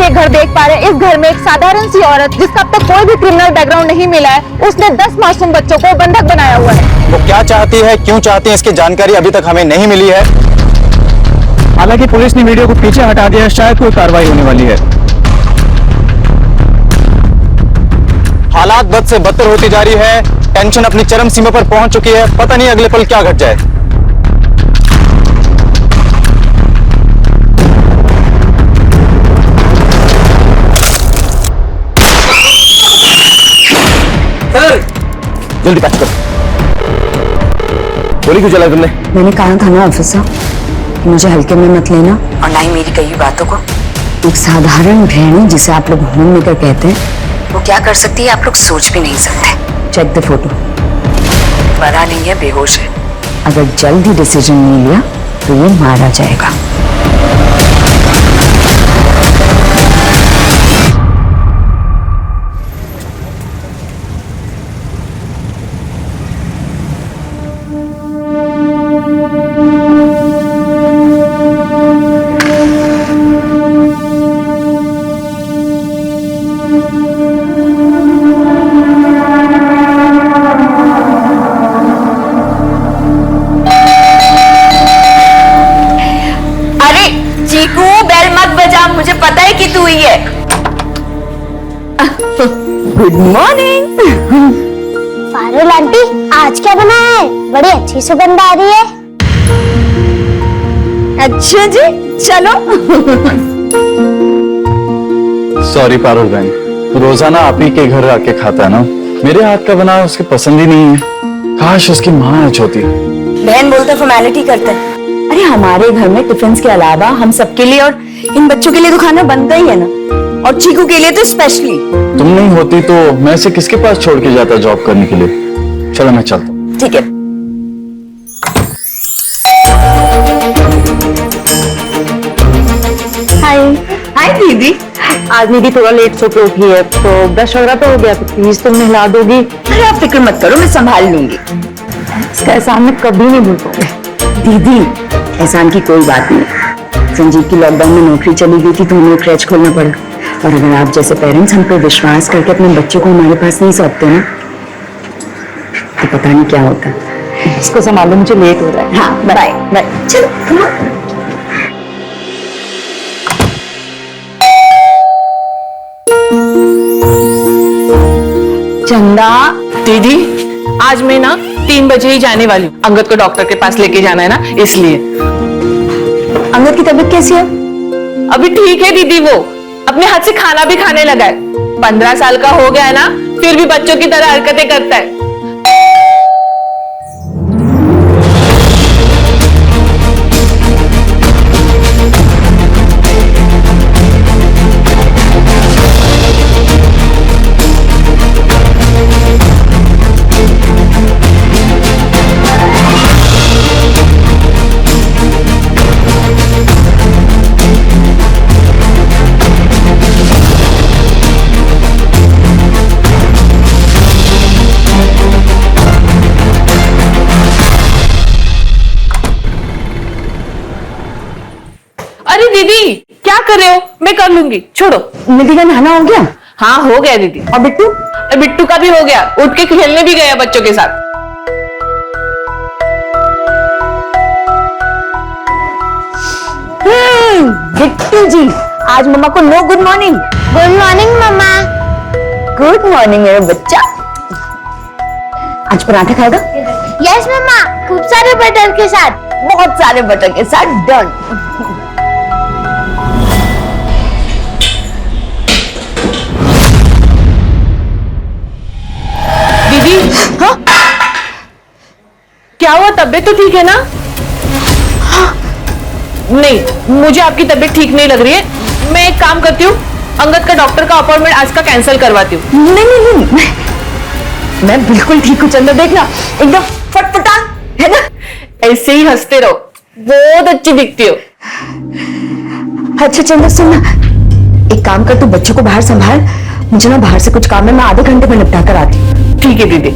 ये घर देख पा रहे हैं, इस घर में एक साधारण सी औरत जिसका अब तक कोई भी क्रिमिनल बैकग्राउंड नहीं मिला है, उसने 10 मासूम बच्चों को बंधक बनाया हुआ है। वो क्या चाहती है, क्यों चाहती है, इसकी जानकारी अभी तक हमें नहीं मिली है। हालांकि पुलिस ने वीडियो को पीछे हटा दिया, शायद कोई कार्रवाई होने वाली है। हालात बद से बदतर होती जा रही है, टेंशन अपनी चरम सीमा पर पहुंच चुकी है। पता नहीं अगले पल क्या घट जाए। जल्दी पैक करो। गोली क्यों चलाई तुमने? मैंने कहा था ना ऑफिसर कि मुझे हल्के में मत लेना, और ना ही मेरी कई बातों को। एक साधारण गृहिणी जिसे आप लोग होम मेकर कहते हैं, वो क्या कर सकती है आप लोग सोच भी नहीं सकते। Check the photo. मरा नहीं है, बेहोश है। अगर जल्द ही डिसीजन नहीं लिया तो ये मारा जाएगा। मुझे पता है कि तू ही है। Good morning. पारुल आंटी, आज क्या बना है? बड़ी अच्छी सुगंध आ रही है। अच्छा जी, चलो। सॉरी पारुल बहन, रोजाना आप ही के घर आके खाता है ना, मेरे हाथ का बना उसकी पसंद ही नहीं है। काश उसकी माँ आज होती। बहन बोलते फॉर्मेलिटी करते हैं। अरे हमारे घर में टिफिन के अलावा हम सबके लिए और इन बच्चों के लिए तो खाना बनता ही है ना, और चीकू के लिए तो स्पेशली। तुम नहीं होती तो मैं इसे किसके पास छोड़ के जाता जॉब करने के लिए। चलो मैं चलता हूँ। ठीक है। हाय। हाय दीदी। आज दीदी थोड़ा लेट सो के उठी है, तो ब्रश वगैरह तो हो गया, तो प्लीज तुम नहला दोगी। अरे आप फिक्र मत करो, मैं संभाल लूंगी। इसका एहसान मैं कभी नहीं भूल पाऊंगी। दीदी एहसान की कोई बात नहीं। संजीव की लॉकडाउन में नौकरी चली गई थी तो हमें क्रैच खोलना पड़ा, और अगर आप जैसे पेरेंट्स हम पे विश्वास करके अपने बच्चों को हमारे पास नहीं सौंपते ना, तो पता नहीं क्या होता। इसको संभालो, मुझे लेट हो रहा है। हाँ बाय बाय। चलो come on। चंदा दीदी, आज मैं ना 3 बजे ही जाने वाली हूँ। अंगद को डॉक्टर के पास लेके जाना है ना, इसलिए। अंगद की तबीयत कैसी है? अभी ठीक है दीदी, वो अपने हाथ से खाना भी खाने लगा है। 15 साल का हो गया है ना, फिर भी बच्चों की तरह हरकतें करता है। दीदी क्या कर रहे हो? मैं कर लूंगी, छोड़ो। निधि का नहाना हो गया? हाँ हो गया दीदी। और बिट्टू? बिट्टू का भी हो गया, उठ के खेलने भी गया बच्चों के साथ। बिट्टू जी, आज मम्मा को no good morning. Good morning mama. Good morning मेरा बच्चा। आज पराठा खाएगा? यस मम्मा, खूब सारे बटर के साथ। बहुत सारे बटर के साथ। डन। दीदी हाँ? क्या हुआ? तबीयत तो ठीक है ना? हाँ? नहीं, मुझे आपकी तबीयत ठीक नहीं लग रही है। मैं एक काम करती हूँ, अंगद का डॉक्टर का अपॉइंटमेंट आज का कैंसिल करवाती हूँ। नहीं नहीं नहीं, मैं बिल्कुल ठीक हूँ। चंदा देखना, एकदम फटफटान है ना। ऐसे ही हंसते रहो, बहुत अच्छी दिखती हो। अच्छा चंदा सुन ना, एक काम कर, तू बच्चों को बाहर संभाल, मुझे ना बाहर से कुछ काम है, मैं आधे घंटे में निपटा कर आती हूँ। ठीक है दीदी।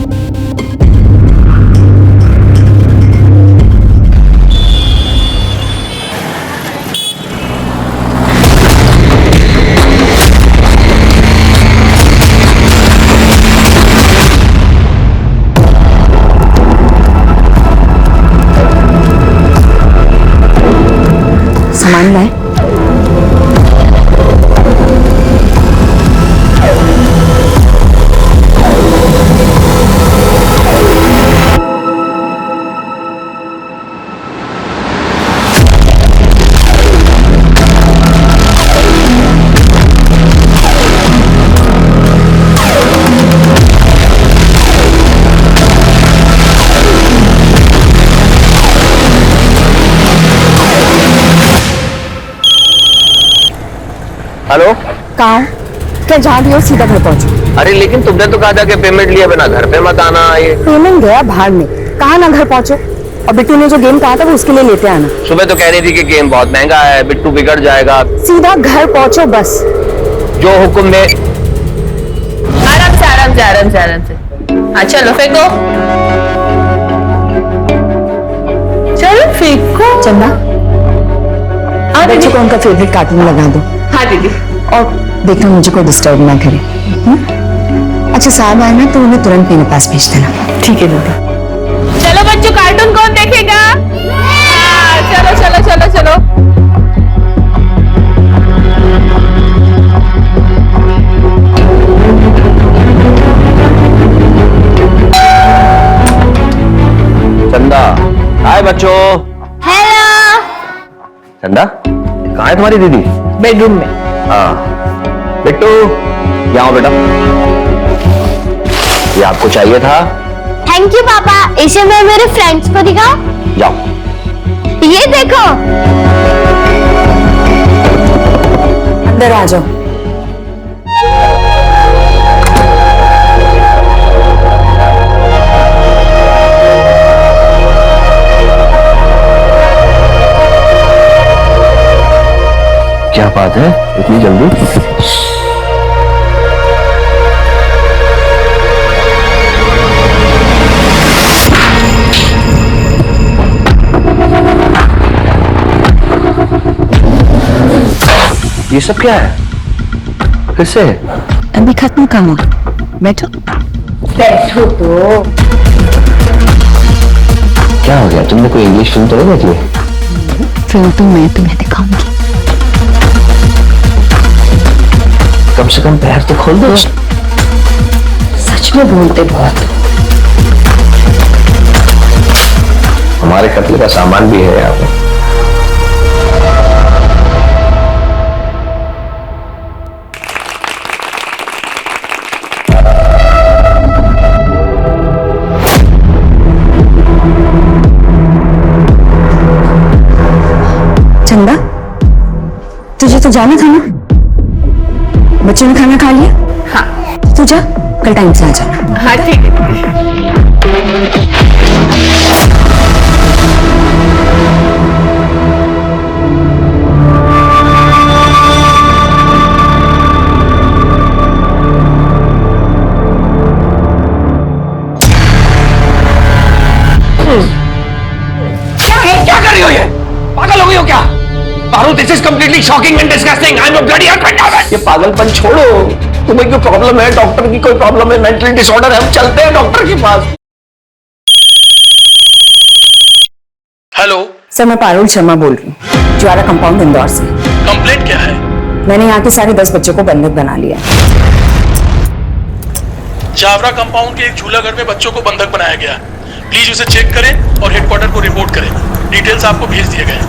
हेलो। कहाँ हो? क्या जहाँ भी हो सीधा घर पहुंचो। अरे लेकिन तुमने तो कहा था कि पेमेंट लिए बिना घर पे मत आना। ये पेमेंट गया भाड़ में, कहा ना घर पहुंचो। और बिट्टू ने जो गेम कहा था वो उसके लिए लेते आना। सुबह तो कह रही थी कि गेम बहुत महंगा है, बिट्टू बिगड़ जाएगा। सीधा घर पहुंचो बस। जो हुक्म दे। आराम से आराम से आराम से आराम से। हाँ चलो फेंको, चलो फेंको। चंदा बच्चों को उनका फेवरेट कार्टून लगा दो। हाँ दीदी। और देखना मुझे कोई डिस्टर्ब ना करे। अच्छा साहब आए ना तो उन्हें तुरंत मेरे पास भेज देना। ठीक है दीदी। चलो बच्चों, कार्टून कौन देखेगा? हाँ, चलो चलो चलो चलो। चंदा, हाय बच्चों। हेलो। चंदा, कहाँ है तुम्हारी दीदी? बेडरूम में। हाँ बिट्टू, यहाँ आओ बेटा। ये आपको चाहिए था। थैंक यू पापा, इसे मैं मेरे फ्रेंड्स को दिखाऊं? जाओ। ये देखो। अंदर आ जाओ। क्या बात है, इतनी जल्दी? ये सब क्या है? फिर से? अभी खत्म काम हुआ, बैठो। बैठो तो। क्या हो गया? तुमने कोई इंग्लिश फिल्म तो नहीं देखी? फिल्म तो मैं तुम्हें दिखाऊंगी। कम से कम पैर तो खोल दो। सच में बोलते बहुत। हमारे कत्ल का सामान भी है यहाँ पे। चंदा, तुझे तो जाना था ना? बच्चों ने खाना खा लिया? हाँ। तू जा, कल टाइम से आ जाना। हाँ ठीक है। क्या कर रही हो ये? पागल हो गई हो क्या? Paru, this is completely shocking and disgusting. I am a bloody hurt. ये पागलपन छोड़ो। तुम्हें कोई प्रॉब्लम है? डॉक्टर की कोई प्रॉब्लम है? मेंटल डिसऑर्डर है? हम चलते हैं डॉक्टर के पास। हेलो सर, मैं पारुल शर्मा बोल रही हूँ, ज्वारा कंपाउंड इंदौर से। कंप्लेंट क्या है? मैंने यहाँ के सारे 10 बच्चों को बंधक बना लिया। जावरा कंपाउंड के एक झूला घर में बच्चों को बंधक बनाया गया। प्लीज उसे चेक करें और हेडक्वार्टर को रिपोर्ट करें। डिटेल्स आपको भेज दिए गए।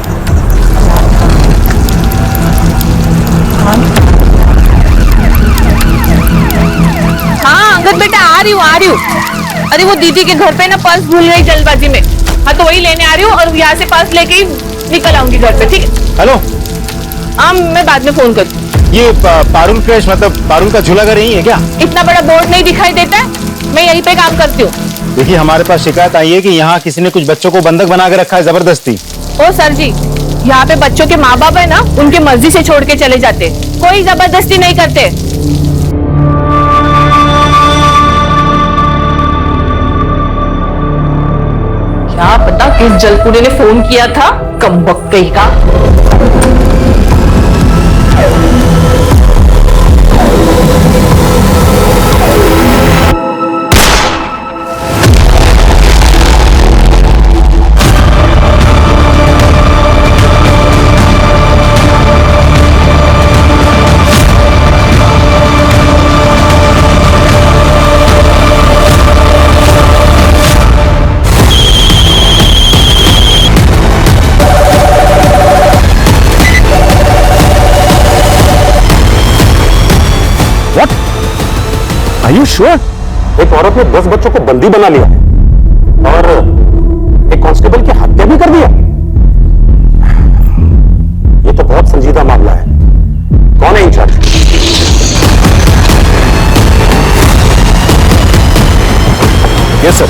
हाँ अंगद बेटा, आ रही हूँ। अरे वो दीदी के घर पे ना पर्स भूल गई जल्दबाजी में। हाँ तो वही लेने आ रही हूँ और यहाँ से पर्स लेके ही निकल आऊंगी घर पे। ठीक है? हेलो। हाँ मैं बाद में फोन करती हूँ। ये पारुल क्रैश मतलब पारुल का झूला घर यही है क्या? इतना बड़ा बोर्ड नहीं दिखाई देता है? मैं यहीं पे काम करती हूँ। देखिए, हमारे पास शिकायत आई है कि यहाँ किसी ने कुछ बच्चों को बंधक बना के रखा है जबरदस्ती। ओ सर जी, यहाँ पे बच्चों के माँ बाप है ना, उनके मर्जी से छोड़ के चले जाते, कोई जबरदस्ती नहीं करते। क्या पता किस जलपुरे ने फोन किया था, कमबख्त कहीं का। Are you sure? एक औरत ने 10 बच्चों को बंदी बना लिया और एक कांस्टेबल की हत्या भी कर दिया। ये तो बहुत संजीदा मामला है। कौन है incharge? Yes sir.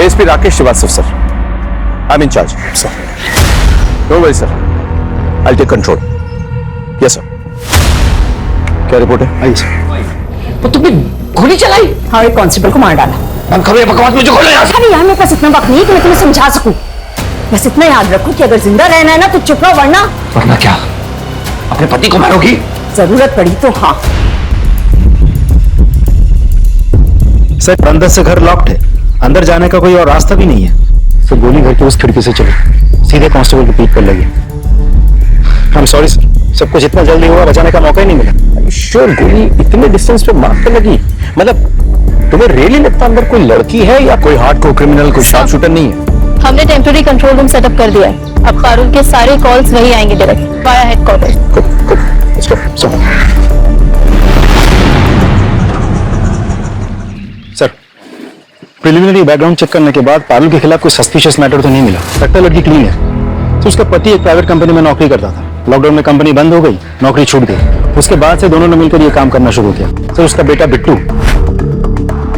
ASP Rakesh Srivastava sir, I am in charge sir. Don't worry sir, I take control. Yes sir. क्या रिपोर्ट है? आइए सर। तो तुमने गोली चलाई? हाँ, एक कांस्टेबल को मार डाला। हम खबरें बकवास मुझे खोलो यहाँ से। अरे यार, मेरे पास इतना वक्त नहीं है कि मैं तुम्हें समझा सकूं। बस इतना याद रखो कि अगर जिंदा रहना है ना तो चुप रहो, वरना क्या अपने पति को मारोगी? जरूरत पड़ी तो हाँ। सर, अंदर से घर लॉक्ड है, अंदर जाने का कोई और रास्ता भी नहीं है। सर, गोली घर की उस खिड़की से चली, सीधे कांस्टेबल की पीठ पर लगी। आई एम सॉरी सर, सब कुछ इतना जल्दी हुआ, बचाने का मौका ही नहीं मिला। श्योर गोली इतने डिस्टेंस पे मार पे लगी? मतलब तुम्हें रियली लगता अंदर कोई लड़की है या कोई हार्डकोर क्रिमिनल, कोई शार्प शूटर नहीं है? हमने टेम्पररी कंट्रोल रूम सेटअप कर दिया है। अब पारुल के सारे कॉल्स वही आएंगे direct via headquarter. Sir, preliminary background check करने के बाद पारुल के खिलाफ कोई सस्पिशियस मैटर तो नहीं मिला। लगता है लड़की क्लीन है। तो उसका पति एक प्राइवेट कंपनी में नौकरी करता था। लॉकडाउन में कंपनी बंद हो गई, नौकरी छूट गई। उसके बाद से दोनों ने मिलकर ये काम करना शुरू किया। सर, उसका बेटा बिट्टू,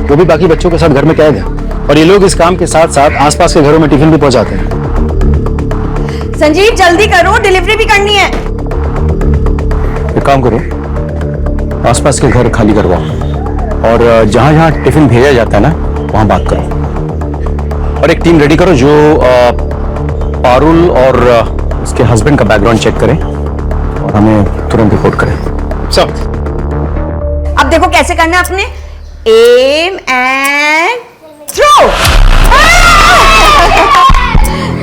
वो भी बाकी बच्चों के साथ घर में कैद है, और ये लोग इस काम के साथ साथ आसपास के घरों में टिफिन भी पहुंचाते हैं। संजीव, जल्दी करो, डिलीवरी भी करनी है। एक काम करो, आसपास के घर खाली करवाओ और जहां जहां टिफिन भेजा जाता है ना वहां बात करो। और एक टीम रेडी करो जो पारुल और उसके हस्बैंड का बैकग्राउंड चेक करें और हमें तुरंत रिपोर्ट करें। सर, अब देखो कैसे करना है अपने। Aim and throw.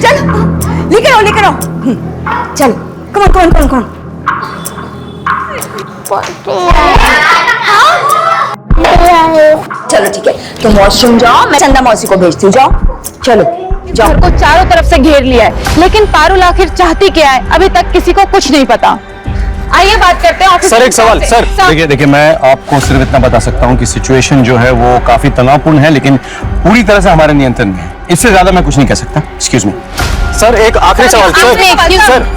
चलो, लेकर आओ। चलो, कौन। चलो ठीक है, तुम वॉशरूम जाओ, मैं चंदा मौसी को भेजती हूँ। जाओ, चलो जाओ। घर को चारों तरफ से घेर लिया है, लेकिन पारुल आखिर चाहती क्या है अभी तक किसी को कुछ नहीं पता। आइए बात करते हैं ऑफिस। सर, एक सवाल। सर, देखिए मैं आपको सिर्फ इतना बता सकता हूं कि सिचुएशन जो है वो काफी तनावपूर्ण है, लेकिन पूरी तरह से हमारे नियंत्रण में है। इससे ज्यादा मैं कुछ नहीं कह सकता। एक्सक्यूज मी सर, एक आखिरी सवाल। सर,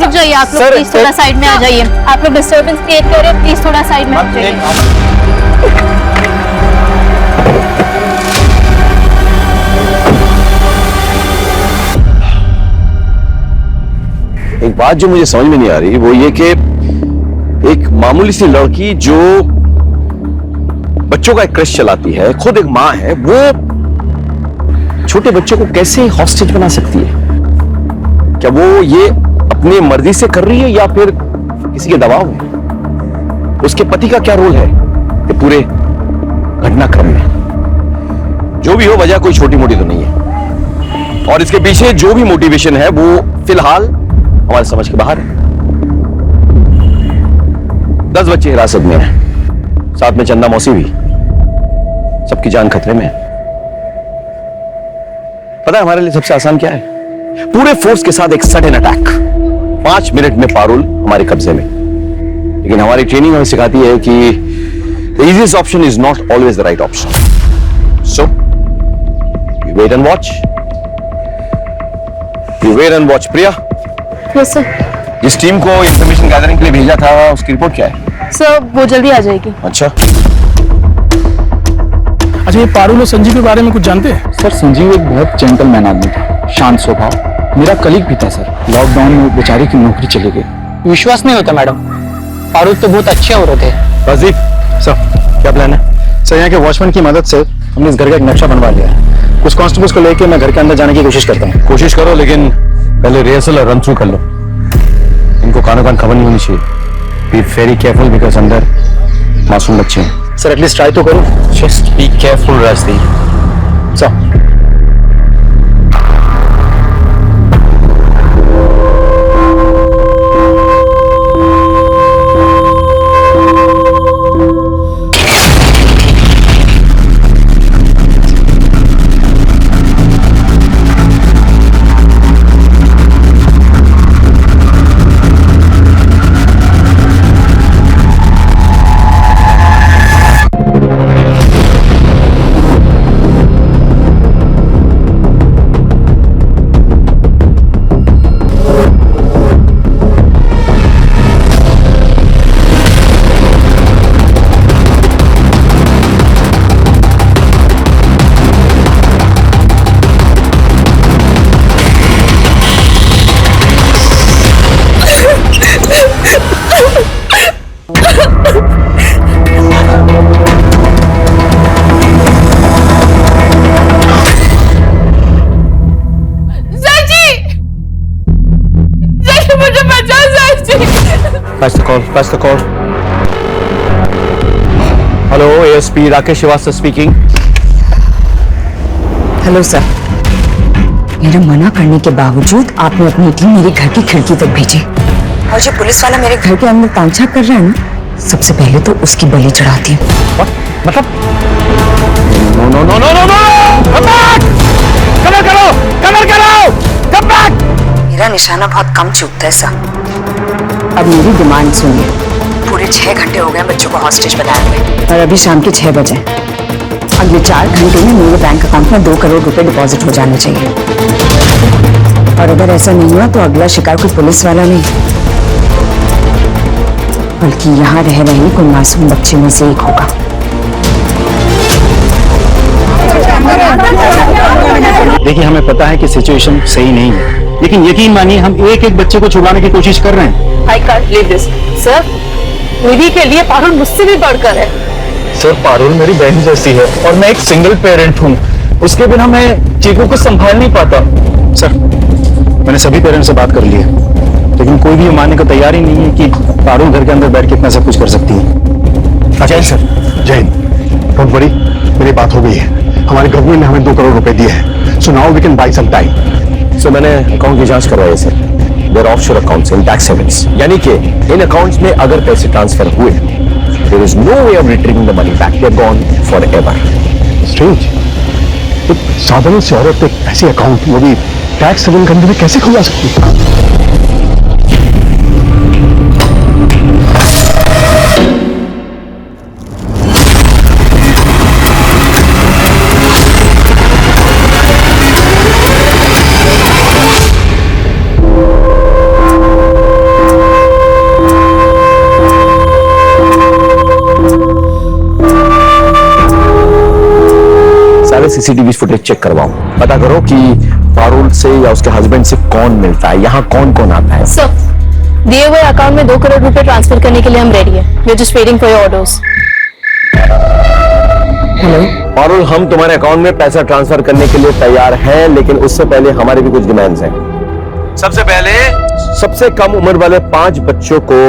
रुक जाइए आप लोग, प्लीज थोड़ा साइड में आ जाइए। आप लोग डिस्टर्बेंस क्रिएट कर रहे हैं, प्लीज थोड़ा साइड में आ जाइए। एक बात जो मुझे समझ में नहीं आ रही वो ये कि एक मामूली सी लड़की जो बच्चों का एक क्रश चलाती है, खुद एक मां है, वो छोटे बच्चों को कैसे हॉस्टेज बना सकती है? क्या वो ये अपनी मर्जी से कर रही है या फिर किसी के दबाव में? उसके पति का क्या रोल है ये पूरे घटनाक्रम में? जो भी हो, वजह कोई छोटी मोटी तो नहीं है, और इसके पीछे जो भी मोटिवेशन है वो फिलहाल हमारे समझ के बाहर है। 10 बच्चे हिरासत में हैं, साथ में चंदा मौसी भी। सबकी जान खतरे में है। पता है हमारे लिए सबसे आसान क्या है? पूरे फोर्स के साथ एक सडन अटैक। 5 मिनट में पारुल हमारे कब्जे में। लेकिन हमारी ट्रेनिंग हमें सिखाती है कि the easiest option is not always the right option. So, we wait and watch. We wait and watch. Priya, yes sir. जिस टीम को इंफॉर्मेशन गैदरिंग के लिए भेजा था उसकी रिपोर्ट क्या है? सर, वो जल्दी आ जाएगी। अच्छा, ये पारुल और संजीव के बारे में कुछ जानते हैं? सर, संजीव एक बहुत जेंटलमैन आदमी था, शांत स्वभाव, मेरा कलीग भी था सर। लॉकडाउन में बेचारी की नौकरी चली गई। विश्वास नहीं होता मैडम, पारुल तो बहुत अच्छे औरत है। राजीव सर, क्या प्लान है? सर, यहाँ के वॉचमैन की मदद से हमने इस घर का एक नक्शा बनवा लिया है। कुछ कांस्टेबल्स को लेकर मैं घर के अंदर जाने की कोशिश करता हूँ। कोशिश करो, लेकिन पहले रिहर्सल और रन थ्रू कर लो। इनको कानों कान खबर नहीं होनी चाहिए। बी वेरी केयरफुल बिकॉज अंदर मासूम बच्चे हैं। सर, एटलीस्ट ट्राई तो करो। Just be careful Rajdeep. Sir, मुझे बचा sir. Pass the call. Hello, ASP Rakesh Srivastava speaking. Hello sir, मेरे मना करने के बावजूद आपने अपनी टीम मेरे घर की खिड़की तक भेजी और जो पुलिस वाला मेरे घर के अंदर तांछाक कर रहा है ना, सबसे पहले तो उसकी बलि चढ़ाती हूँ। मतलब? No! Come back! Cover करो! Come back! मेरा निशाना बहुत कम चूकता है सर। अब मेरी डिमांड सुनिए। पूरे 6 घंटे हो गए बच्चों को हॉस्टेज बनाए हुए और अभी शाम के 6 बजे। अगले 4 घंटे में मेरे बैंक अकाउंट में 2 करोड़ रुपए डिपॉजिट हो जाने चाहिए। और अगर ऐसा नहीं हुआ तो अगला शिकार कोई पुलिस वाला नहीं, बल्कि यहाँ रह रहे कोई मासूम बच्चे में से एक होगा। देखिए, हमें पता है कि सिचुएशन सही नहीं है, लेकिन यकीन मानिए हम एक एक बच्चे को छुड़ाने की कोशिश कर रहे हैं। I can't believe this. Sir, Nidhi के लिए पारुल मुझसे भी बढ़कर है। सर, पारुल मेरी बहन जैसी है और मैं एक सिंगल पेरेंट हूँ। उसके बिना मैं चीकू को संभाल नहीं पाता। सर, मैंने सभी पेरेंट्स से बात कर ली है, लेकिन कोई भी ये मानने को तैयार ही नहीं है कि पारुल घर के अंदर बैठ के इतना सब कुछ कर सकती है। जय सर। जैन, डोंट वरी, मेरी बात हो गई है। हमारे गवर्नमेंट ने हमें 2 करोड़ रुपए दिए हैं। So now we can buy some time. So मैंने अकाउंट की जांच करवाई है sir. There offshore accounts in tax havens, यानी कि इन अकाउंट्स में अगर पैसे ट्रांसफर हुए, there is no way of retrieving the money back, they are gone forever. Strange, एक साधारण सी औरत एक ऐसे अकाउंट, वो भी टैक्स हेवन कंट्री में कैसे खुला सकती है? सीसीटीवी फुटेज चेक करवाओ, पता करो कि पारुल से या उसके हस्बैंड से कौन मिलता है, यहाँ कौन कौन आता है। सर, दिए हुए अकाउंट में 2 करोड़ रुपए ट्रांसफर करने के लिए हम रेडी हैं। We are just waiting for your orders. Hello Parul, हम तुम्हारे अकाउंट में पैसा ट्रांसफर करने के लिए तैयार हैं, लेकिन उससे पहले हमारे भी कुछ डिमांड्स हैं। सबसे पहले सबसे कम उम्र वाले 5 बच्चों को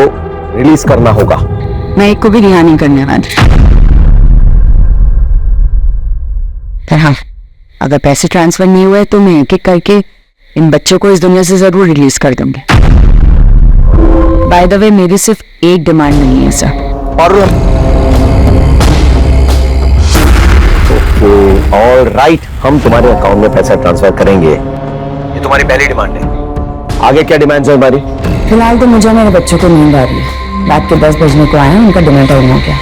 रिलीज करना होगा। मैं एक को भी रिहा नहीं करने वाली। पर हाँ, अगर पैसे ट्रांसफर नहीं हुए तो मैं एक एक करके इन बच्चों को इस दुनिया से जरूर रिलीज कर दूंगी। बाय द वे, मेरी सिर्फ एक डिमांड नहीं है सर। और ऑल राइट, हम तुम्हारे अकाउंट में पैसा ट्रांसफर करेंगे, ये तुम्हारी पहली डिमांड है। आगे क्या डिमांड्स है हमारी? फिलहाल तो मुझे मेरे बच्चों को नींद आ रही है। रात के 10 बजने को आया, उनका डिनर टाइम हो गया।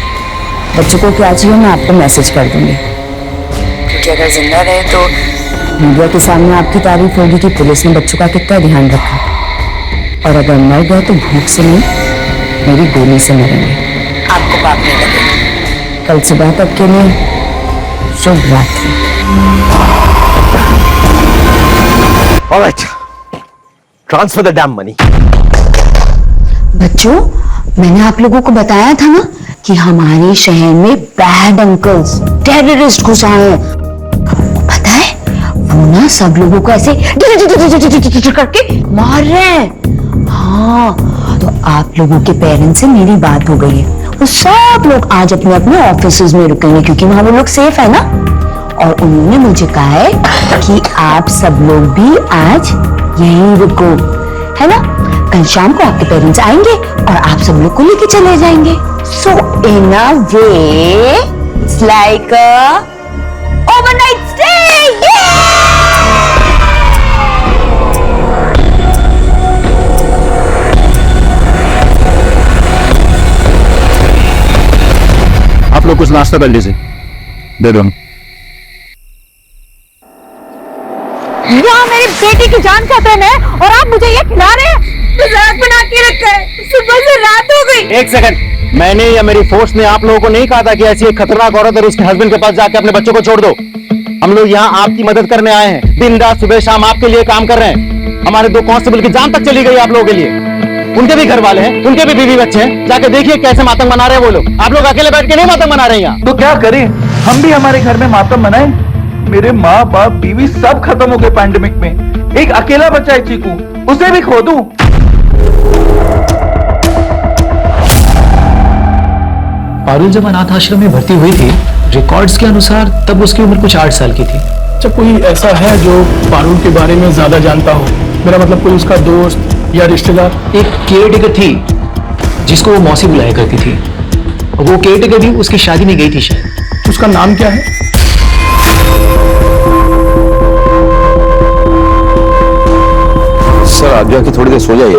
बच्चों को क्या चाहिए मैं आपको मैसेज कर दूंगी, क्योंकि अगर जिंदा रहे तो मीडिया के सामने आपकी तारीफ होगी कि पुलिस ने बच्चों का कितना ध्यान रखा, और अगर मर गए तो भूख से नहीं, मेरी गोली से मरेंगे। आपको पाप नहीं लगेगा। कल सुबह तक के लिए शुभ रात्रि। Alright, transfer the dam money. बच्चों, मैंने आप लोगों को बताया था ना कि हमारे शहर में बैड अंकल्स, टेररिस्ट घुस आए हैं। आपको पता है, वो ना सब लोगों को ऐसे करके मार रहे हैं। हाँ, तो आप लोगों के पेरेंट्स से मेरी बात हो गई है। वो सब लोग आज अपने अपने ऑफिसेज में रुकेंगे, क्योंकि वहां वो लोग सेफ है ना। और उन्होंने मुझे कहा है कि आप सब लोग भी आज यहीं रुको, है ना। कल शाम को आपके पेरेंट्स आएंगे और आप सब लोग को लेके चले जाएंगे। So in a way it's like a overnight stay. आप लोग कुछ नाश्ता कर लीजिए, दे दो। यहाँ मेरी बेटी की जान का धन है और आप मुझे ये खिला रहे हैं? मजाक बना के रखा है, सुबह से रात हो गई। एक सेकंड, मैंने या मेरी फोर्स ने आप लोगों को नहीं कहा था कि ऐसी एक खतरनाक औरत और उसके हस्बैंड के पास जाके अपने बच्चों को छोड़ दो। हम लोग यहाँ आपकी मदद करने आए हैं, दिन रात सुबह शाम आपके लिए काम कर रहे हैं। हमारे 2 कांस्टेबल की जान तक चली गई आप लोगों के लिए। उनके भी घर वाले हैं, उनके भी बीवी बच्चे हैं। जाके देखिए कैसे मातम मना रहे हैं वो लोग। आप लोग अकेले बैठ के नहीं मातम मना रहे हैं यहाँ। तो क्या करें, हम भी हमारे घर में मातम मनाएं? मेरे माँ बाप बीवी सब खत्म हो गए पैंडेमिक में। एक अकेला बच्चा है चीकू, उसे भी खो दूं? पारुल जब अनाथ आश्रम में भर्ती हुई थी, रिकॉर्ड्स के अनुसार तब उसकी उम्र कुछ 8 साल की थी। अच्छा, कोई ऐसा है जो पारुल के बारे में ज्यादा जानता हो? मेरा मतलब कोई उसका दोस्त या रिश्तेदार? एक केयरटेकर थी जिसको वो मौसी बुलाया करती थी, और वो केयरटेकर भी उसकी शादी में गई थी शायद। उसका नाम क्या है? सर आप जाके थोड़ी देर सो जाइए।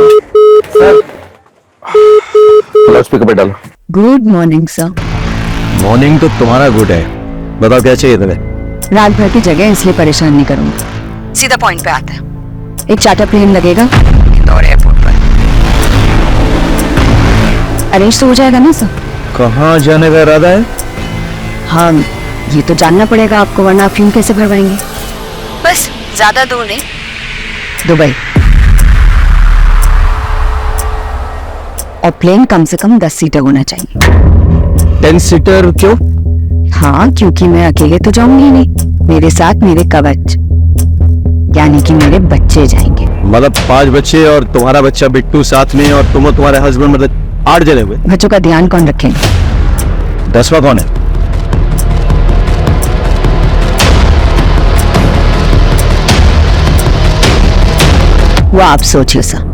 लाउड स्पीकर पे डालो। Good morning sir. मॉर्निंग तो तुम्हारा गुड है, बताओ क्या चाहिए तुम्हें? रात भर की जगह इसलिए परेशान नहीं करूंगा, सीधा पॉइंट पे आता है। एक चार्टर प्लेन लगेगा इंदौर एयरपोर्ट पर। अरेंज तो हो जाएगा ना सर? कहाँ जाने का इरादा है? हाँ, ये तो जानना पड़ेगा आपको, वरना आप फ्यूम कैसे भरवाएंगे? बस ज्यादा दूर नहीं, दुबई। और प्लेन कम से कम 10 सीटर होना चाहिए। 10 सीटर क्यों? हाँ, क्योंकि मैं अकेले तो जाऊंगी नहीं, मेरे साथ मेरे कवच, यानी कि मेरे बच्चे जाएंगे। मतलब 5 बच्चे और तुम्हारा बच्चा बिट्टू साथ में, और तुम और तुम्हारे हस्बैंड, मतलब 8 जने हुए। बच्चों का ध्यान कौन रखेंगे? 10वां कौन है? वो आप सोचिए सर।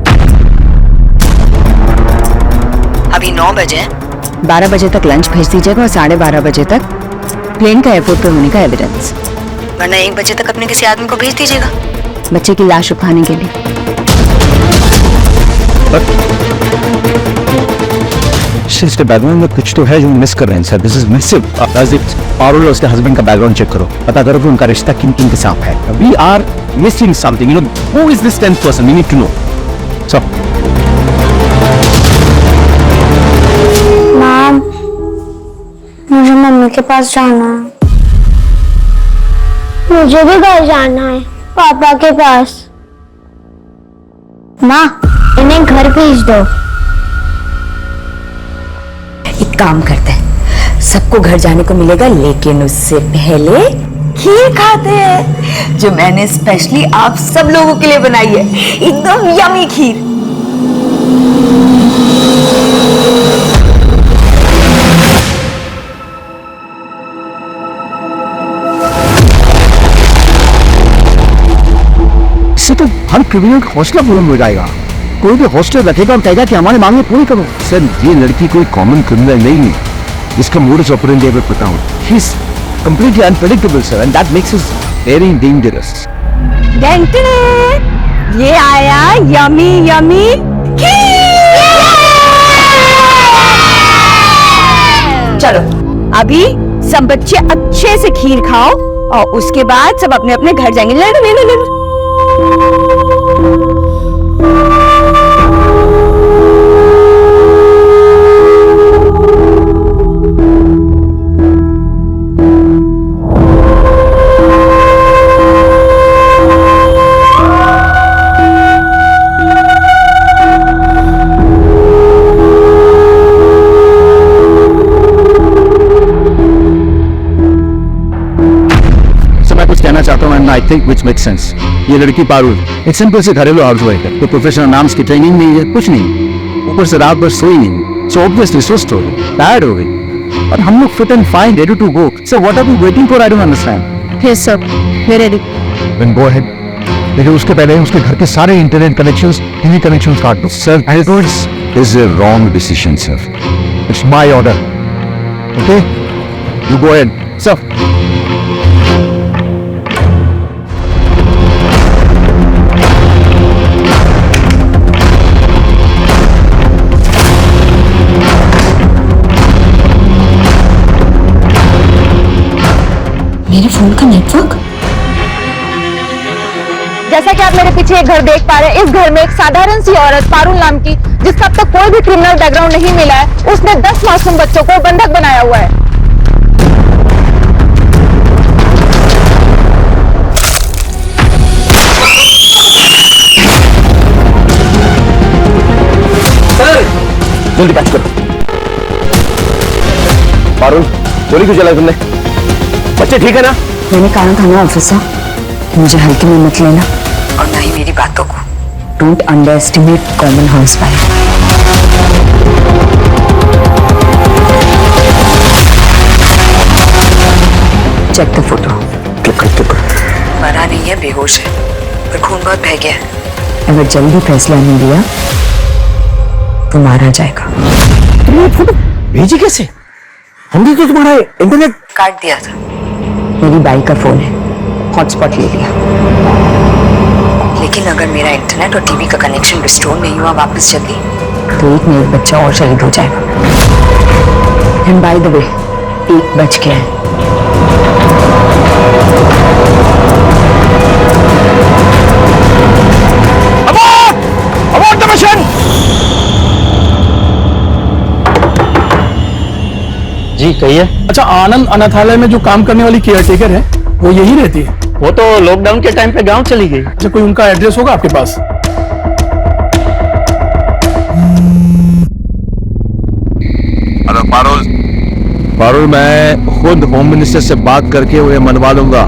अभी 9 बजे, 12 बजे तक लंच भेज दीजिएगा और 12:30 बजे तक प्लेन का एयरपोर्ट पर होने का एविडेंस, वरना 1 बजे तक अपने किसी आदमी को भेज दीजिएगा बच्चे की लाश उठाने के लिए। इसके बैकग्राउंड में कुछ तो है जो मिस कर रहे हैं sir. This is massive. Parul और उसके हस्बैंड का बैकग्राउंड चेक करो, पता करो कि उनका रिश्ता किन किन के साथ है। We are missing something, you know. Who is this 10th person? We need to know. So ma'am, मुझे मम्मी के पास जाना है। मुझे भी घर जाना है, पापा के पास। माँ, इन्हें घर भेज दो। एक काम करते हैं, सबको घर जाने को मिलेगा, लेकिन उससे पहले खीर खाते हैं जो मैंने स्पेशली आप सब लोगों के लिए बनाई है, एकदम यमी खीर। इससे तो हर क्रिमिनल का हौसला बुलंद हो जाएगा। कोई भी हॉस्टल रखेगा और कहेगा कि हमारी मांगे पूरी करो। सर ये लड़की कोई कॉमन क्रिमिनल नहीं है, इसका मोडस ऑपरेंडी मैं पता हूँ। He is completely unpredictable sir, and that makes him very dangerous. ये आया यमी यमी चलो अभी सब बच्चे अच्छे से खीर खाओ और उसके बाद सब अपने अपने घर जाएंगे। ले लो ले लो ले लो। चाहता हूँ, and I think which makes sense। ये लड़की पारुल एक सिंपल से घरेलू हाउसवाइफ है, तो प्रोफेशनल नाम्स की ट्रेनिंग नहीं है, कुछ नहीं, ऊपर से रात भर सोई नहीं, सो ऑब्वियसली सुस्त हो गई, टायर्ड हो गई, और हम लोग fit and fine, ready to go. So what are we waiting for? I don't understand. Yes sir, we are ready. Then go ahead। लेकिन उसके पहले उसके घर के सारे इंटरनेट कनेक्शंस, टीवी कनेक्शंस काट दो। Sir this is a wrong decision sir. It's my order, okay? You go ahead sir. मेरे फोन का नेटवर्क। जैसा कि आप मेरे पीछे एक घर देख पा रहे हैं, इस घर में एक साधारण सी औरत पारुल नाम की, जिसका अब तक कोई भी क्रिमिनल बैकग्राउंड नहीं मिला है, उसने 10 मासूम बच्चों को बंधक बनाया हुआ है। जल्दी पैक करो। पारुल, गोली क्यों चलाई तुमने? बच्चे ठीक है ना? मैंने कहा था ना ऑफिसर, मुझे हल्के में मत लेना और ना ही मेरी बातों को। Don't underestimate common house fire. Check the photo. मरा नहीं है, बेहोश है, पर खून बहुत बह गया है। अगर जल्दी फैसला नहीं लिया तो मारा जाएगा। तुमने फोटो भेजी कैसे? हमने तो तुम्हारा इंटरनेट काट दिया था। मेरी बाई का फोन है, हॉटस्पॉट ले लिया। लेकिन अगर मेरा इंटरनेट और टीवी का कनेक्शन रिस्टोर नहीं हुआ वापस जल्दी, तो एक न एक बच्चा और शहीद हो जाएगा। एंड बाय द वे, 1 बज गया है। Abort the mission! जी कहिए। अच्छा, आनंद अनाथालय में जो काम करने वाली केयरटेकर है वो यही रहती है? वो तो लॉकडाउन के टाइम पे गांव चली गई। अच्छा, कोई उनका एड्रेस होगा आपके पास? हेलो पारुल, मैं खुद होम मिनिस्टर से बात करके उन्हें मनवा लूंगा,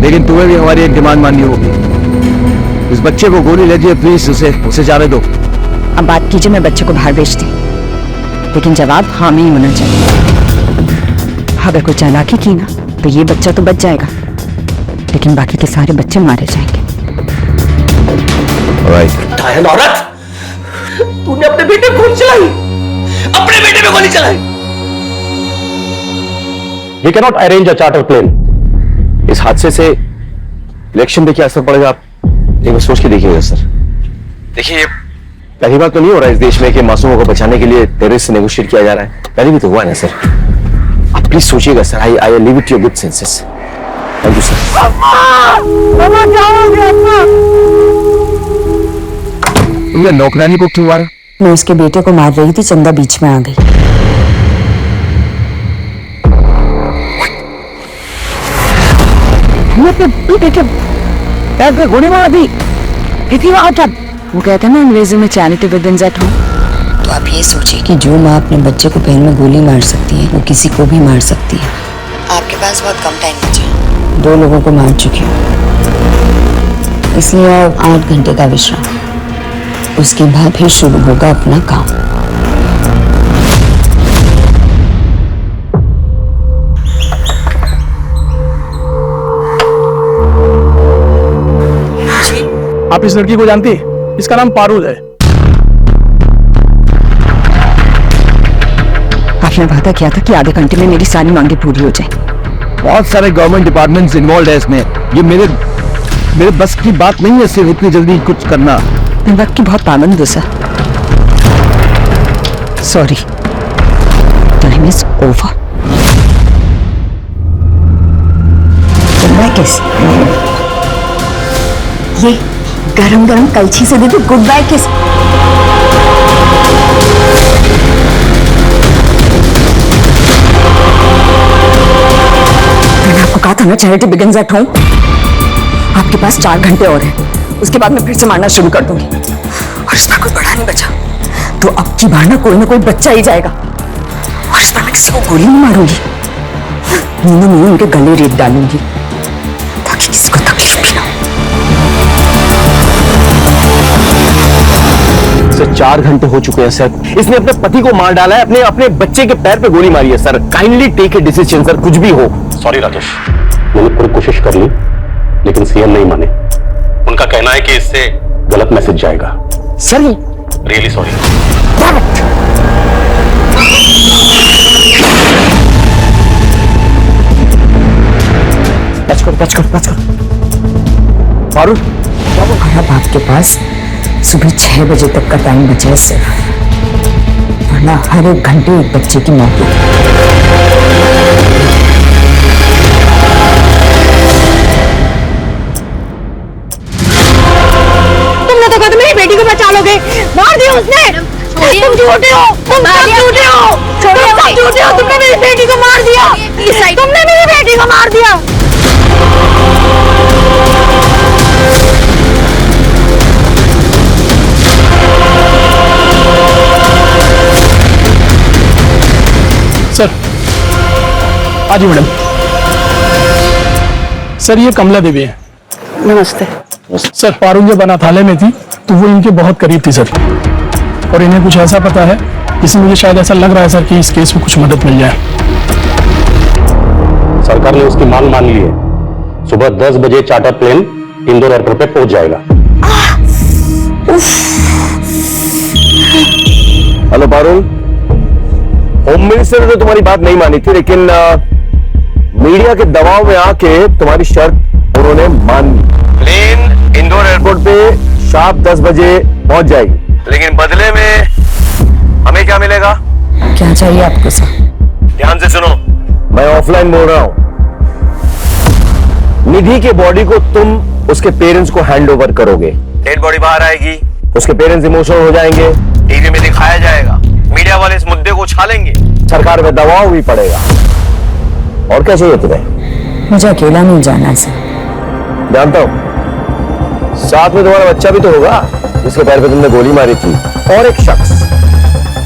लेकिन तुम्हें भी हमारी एक डिमांड माननी होगी। इस बच्चे को गोली लगी है, प्लीज उसे जाने दो। अब बात कीजिए, मैं बच्चे को बाहर भेजती, लेकिन जवाब हाँ में ही होना चाहिए। अगर कोई चालाकी की ना तो ये बच्चा तो बच जाएगा, लेकिन बाकी के सारे बच्चे मारे जाएंगे। घायल औरत, तूने अपने बेटे को गोली चलाई, अपने बेटे पे गोली चलाई। We cannot arrange a charter plane. इस हादसे से इलेक्शन पे क्या असर पड़ेगा आप एक बार सोच के देखिएगा सर। देखिए, पहली बार तो नहीं हो रहा है इस देश में कि मासूमों को बचाने के लिए टेररिस्ट से नेगोशिएट किया जा रहा है। पहले भी तो हुआ है ना सर। आप प्लीज सोचिएगा sir. I leave it to your good senses. Thank you sir. तुमने नौकरानी को क्यों मारा? मैं उसके बेटे को मार रही थी, चंदा बीच में आ गई। बेटे गोली मार दी। वो कहते हैं ना अंग्रेजी में चैरिटी बिगिंस एट होम। तो आप ये सोचिए कि जो माँ अपने बच्चे को पैर में गोली मार सकती है, वो किसी को भी मार सकती है। आपके पास बहुत कम टाइम बचा है। 2 लोगों को मार चुकी हूँ, इसलिए 8 घंटे का विश्राम, उसके बाद फिर शुरू होगा अपना काम। आप इस लड़की को जानती है? इसका नाम पारुल है। आपने वादा किया था कि आधे घंटे में मेरी सारी मांगे पूरी हो जाए। बहुत सारे गवर्नमेंट डिपार्टमेंट्स इन्वॉल्व है इसमें। ये मेरे बस की बात नहीं है सिर्फ इतनी जल्दी कुछ करना। मैं वक्त की बहुत पाबंद हूँ sir. Sorry, time is over. किस ये गरम गरम कलछी से दे दो गुड बाय किस। मैंने आपको कहा था ना चैरिटी बिगिंस एट होम। आपके पास 4 घंटे और हैं, उसके बाद मैं फिर से मारना शुरू कर दूंगी। और इस बार कोई बड़ा नहीं बचा तो अब की बार ना कोई बच्चा ही जाएगा। और इस बार मैं किसी को गोली नहीं मारूंगी, नींदों में उनके गले रेत डालूंगी ताकि किसी को तकलीफ भी ना हो। सर 4 घंटे हो चुके हैं सर। इसने अपने पति को मार डाला है, अपने बच्चे के पैर पे गोली मारी है sir. Kindly take a decision sir, कुछ भी हो। सॉरी राजेश, मैंने पूरी कोशिश कर ली लेकिन सीएम नहीं माने। उनका कहना है कि इससे गलत मैसेज जाएगा। Sir really sorry. टच करो। पारुल, अब आपके पास सुबह 6 बजे तक का टाइम बचा है सिर्फ, वरना हर 1 घंटे एक बच्चे की मौत होगी। तुमने तो कहा था मेरी बेटी को बचा लोगे, मार दिया उसने। तुम झूठे हो, तुम झूठे हो, तुमने मेरी बेटी को मार दिया, तुमने मेरी बेटी को मार दिया। सर आज मैडम। सर ये कमला देवी है। नमस्ते। सर पारुल जब अनाथालय में थी तो वो इनके बहुत करीब थी सर, और इन्हें कुछ ऐसा पता है इसमें मुझे शायद ऐसा लग रहा है सर कि इस केस में कुछ मदद मिल जाए। सरकार ने उसकी मांग मान ली है। सुबह 10 बजे चार्टर प्लेन इंदौर एयरपोर्ट पे पहुंच जाएगा। हेलो पारुल, होम मिनिस्टर ने तो तुम्हारी बात नहीं मानी थी, लेकिन मीडिया के दबाव में आके तुम्हारी शर्त उन्होंने मान ली। प्लेन इंदौर एयरपोर्ट पे शाम 10 बजे पहुंच जाएगी, लेकिन बदले में हमें क्या मिलेगा? क्या चाहिए आपको सर? ध्यान से सुनो, मैं ऑफलाइन बोल रहा हूं। निधि के बॉडी को तुम उसके पेरेंट्स को हैंड ओवर करोगे। डेड बॉडी बाहर आएगी, उसके पेरेंट्स इमोशनल हो जाएंगे, टीवी में दिखाया जाएगा, मीडिया वाले इस मुद्दे को उछालेंगे, सरकार में दबाव भी पड़ेगा। और क्या चाहिए तुम्हें? मुझे अकेला नहीं जाना है सर। जानता हूं, साथ में तुम्हारा बच्चा भी तो होगा जिसके पैर पे तुमने गोली मारी थी, और एक शख्स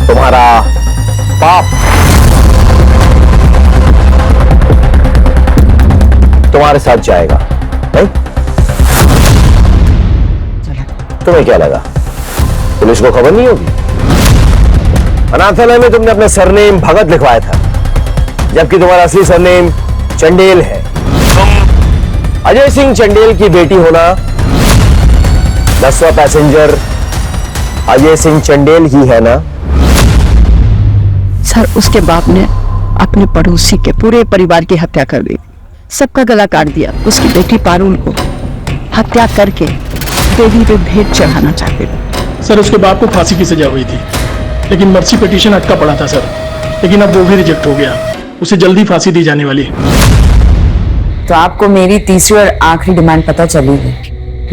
तुम्हारा बाप तुम्हारे साथ जाएगा, नहीं? तुम्हें क्या लगा पुलिस को खबर नहीं होगी? अनाथालय में तुमने अपना सरनेम भगत लिखवाया था, जबकि तुम्हारा असली सरनेम चंडेल है। तुम अजय सिंह चंडेल की बेटी होना, 10वां पैसेंजर अजय सिंह चंडेल ही है ना? सर, उसके बाप ने अपने पड़ोसी के पूरे परिवार की हत्या कर दी, सबका गला काट दिया। उसकी बेटी पारुल को हत्या करके देवी पे भेंट चढ़ाना चाहते थे। सर, उसके बाप को फांसी की सजा हुई थी, लेकिन मर्सी पिटीशन अटका पड़ा था सर, लेकिन अब वो भी रिजेक्ट हो गया। उसे जल्दी फांसी दी जाने वाली है। तो आपको मेरी तीसरी और आखिरी डिमांड पता चली है।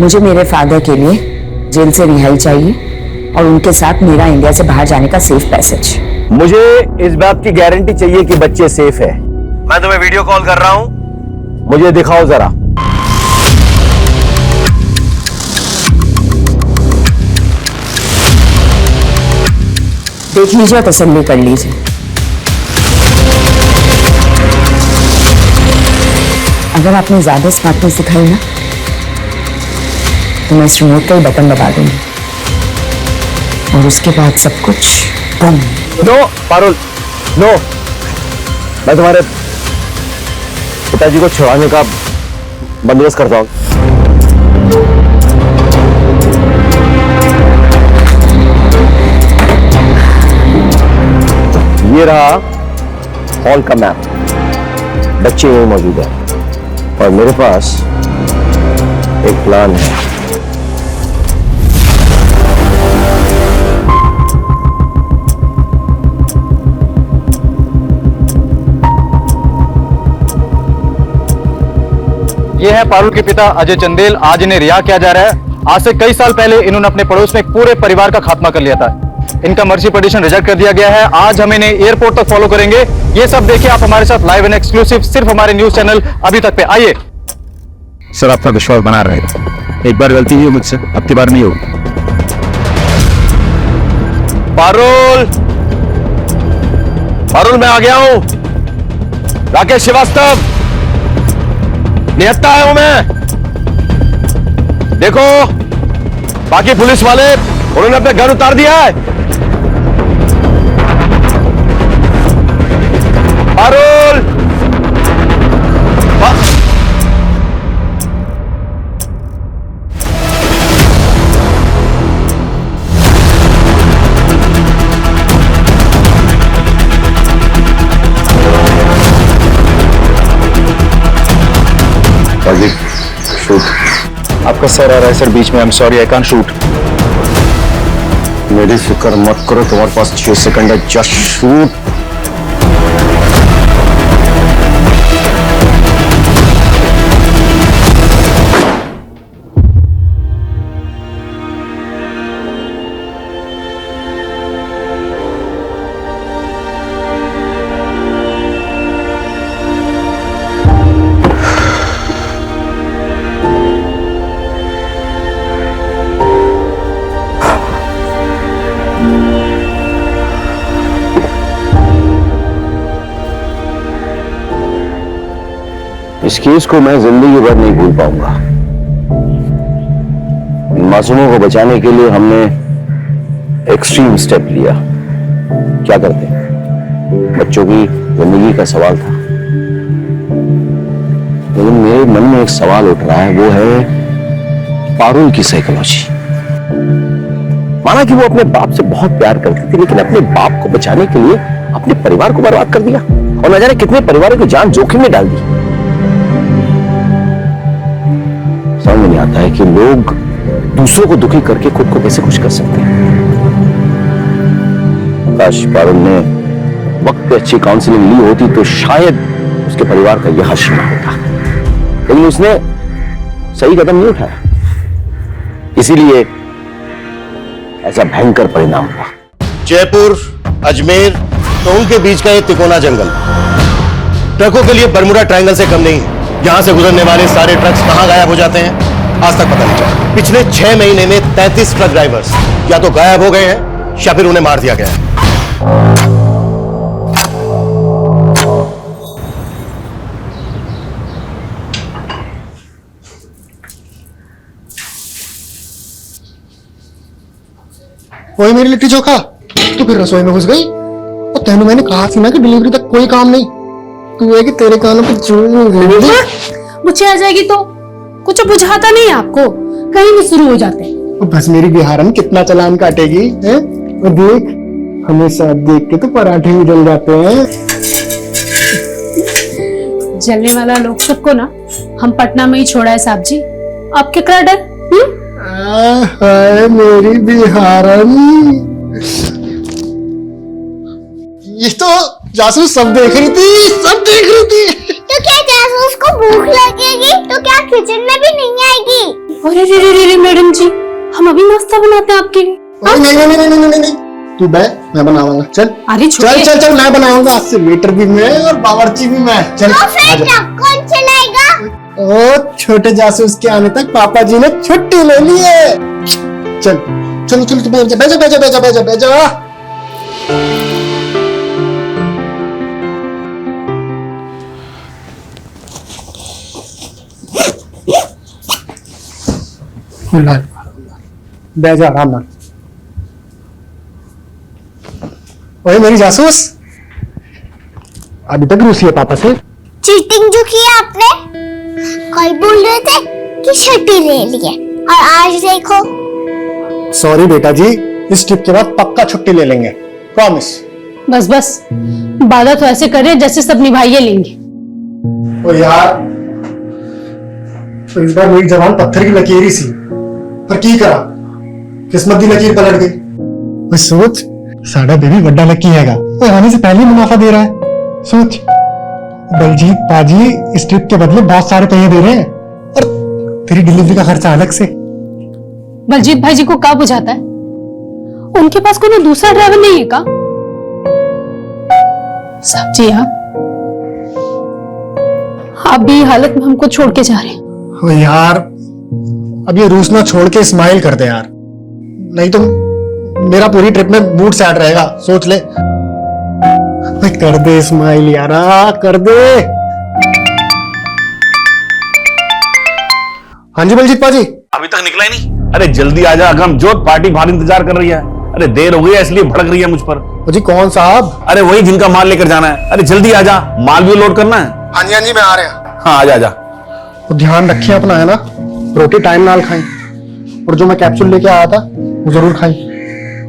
मुझे मेरे फादर के लिए जेल से रिहाई चाहिए और उनके साथ मेरा इंडिया से बाहर जाने का सेफ पैसेज। मुझे इस बात की गारंटी चाहिए कि बच्चे सेफ है। मैं तुम्हें वीडियो कॉल कर रहा हूं, मुझे दिखाओ जरा। देख लीजिए, तसल्ली कर लीजिए। अगर आपने ज्यादा स्मार्टनेस दिखाई ना, तो मैं इस रिमोट का ही बटन दबा दूंगी और उसके बाद सब कुछ बंद। No Parul, no. मैं तुम्हारे पिताजी को छुड़ाने का बंदोबस्त करता हूं। ये रहा हॉल का मैप, बच्चे यहीं मौजूद है और मेरे पास एक प्लान है। ये है पारुल के पिता अजय चंदेल। आज इन्हें रिहा किया जा रहा है। आज से कई साल पहले इन्होंने अपने पड़ोस में एक पूरे परिवार का खात्मा कर लिया था। इनका मर्सी पिटीशन रिजेक्ट कर दिया गया है। आज हम इन्हें एयरपोर्ट तक फॉलो करेंगे। ये सब देखिए आप हमारे साथ लाइव एंड एक्सक्लूसिव सिर्फ हमारे न्यूज चैनल अभी तक पे। आइए सर, आपका विश्वास बना रहेगा। एक बार गलती हुई मुझसे, अब की बार नहीं होगी। पारुल, पारुल मैं आ गया हूं। राकेश श्रीवास्तव, निहत्था आया हूं मैं। देखो, बाकी पुलिस वाले उन्होंने अपने घर उतार दिया है। पारुल, शूट। आपका सर आ रहा है सर बीच में। I am sorry, I can't shoot. मेरी फिक्र मत करो, तुम्हारे पास 6 सेकंड है। Just shoot. इस केस को मैं जिंदगी भर नहीं भूल पाऊंगा। मासूमों को बचाने के लिए हमने एक्सट्रीम स्टेप लिया। क्या करते, बच्चों की जिंदगी का सवाल था। लेकिन मेरे मन में एक सवाल उठ रहा है, वो है पारुल की साइकोलॉजी। माना कि वो अपने बाप से बहुत प्यार करती थी, लेकिन अपने बाप को बचाने के लिए अपने परिवार को बर्बाद कर दिया और न जाने कितने परिवारों की जान जोखिम में डाल दी। समझ में नहीं आता है कि लोग दूसरों को दुखी करके खुद को कैसे खुश कर सकते हैं। काश पारुल ने वक्त पे अच्छी काउंसलिंग ली होती तो शायद उसके परिवार का यह हश्र न होता, लेकिन उसने सही कदम नहीं उठाया, इसीलिए ऐसा भयंकर परिणाम हुआ। जयपुर, अजमेर, टोंक के बीच का ये तिकोना जंगल ट्रकों के लिए बरमुडा ट्रायंगल से कम नहीं है। यहां से गुजरने वाले सारे ट्रक्स कहां गायब हो जाते हैं आज तक पता नहीं चला। पिछले 6 महीने में 33 ट्रक ड्राइवर्स या तो गायब हो गए हैं या फिर उन्हें मार दिया गया है। वही मेरी लिट्टी चोखा, तू फिर रसोई में घुस गई। और तेनू मैंने कहा थी ना कि डिलीवरी तक कोई काम नहीं, तू है कि तेरे कानों पे मुझे आ जाएगी तो कुछ बुझाता नहीं है आपको, कहीं भी शुरू हो जाते हैं। बस मेरी बिहारन कितना चालान काटेगी है? और देख, हमेशा देख के तो पराठे भी जल जाते हैं। जलने वाला लोग सबको ना हम पटना में ही छोड़ा है साहब जी, आपके क्या डर? हाय मेरी बिहारन, ये तो जासूस सब देख रही थी, सब देख रही थी। तो क्या जासूस को भूख लगेगी तो क्या किचन में भी नहीं आएगी? अरे रे मैडम जी, हम अभी नाश्ता बनाते हैं आपके लिए। नहीं, तू बैठ, मैं बनाऊंगा। चल अरे चल मैं बनाऊंगा, आज से वेटर भी मैं और बावर्ची भी मैं। चल तो फिर ट्रक कौन चलाएगा? ओ छोटे जासूस के आने तक पापा जी ने छुट्टी ले ली है। चल तू बैठ जा। बैठ जा आराम से। ओए मेरी जासूस, अभी तक रूसी है पापा से। चीटिंग जो किया आपने, कल बोल रहे थे कि छुट्टी ले ली है और आज देखो। सॉरी बेटा जी, इस ट्रिप के बाद पक्का छुट्टी ले लेंगे, प्रॉमिस। बस वादा तो ऐसे कर रहे हैं जैसे सब निभाइए लेंगे। ओ यार, तो इस बार मेरी जबान पत्थर की लकीर ही सी, पर की करा, किस्मत की लकीर पलट गई। सोच, साडा बेबी बड़ा लकी हैगा, वो आने से पहले मुनाफा दे रहा है। सोच, बलजीत पाजी इस ट्रिप के बदले बहुत सारे पैसे दे रहे हैं और तेरी डिलीवरी का खर्चा अलग से। बलजीत भाई जी को क्या बुझाता है? उनके पास कोई दूसरा ड्राइवर नहीं है का? साहब जी आप भी हालत में हमको छोड़ के जा रहे हैं। ओ यार, अब ये रूस ना छोड़ के स्माइल कर दे यार, नहीं तो मेरा पूरी ट्रिप में मूड सैड रहेगा। सोच ले, कर दे स्माइल यारा, कर दे। हाँ जी बलजीत पाजी, अभी तक निकला ही नहीं। अरे जल्दी आजा अगमजोत, पार्टी बाहर इंतजार कर रही है। अरे देर हो गई है इसलिए भड़क रही है मुझ पर। जी कौन साहब? अरे वही जिनका माल लेकर जाना है। अरे जल्दी आजा, माल भी लोड करना है। हाँ जी मैं आ रहा हूँ। हाँ आजा। तो ध्यान रखिए अपना, है ना, रोटी टाइम नाल खाई और जो मैं कैप्सूल लेके आया था वो जरूर खाई।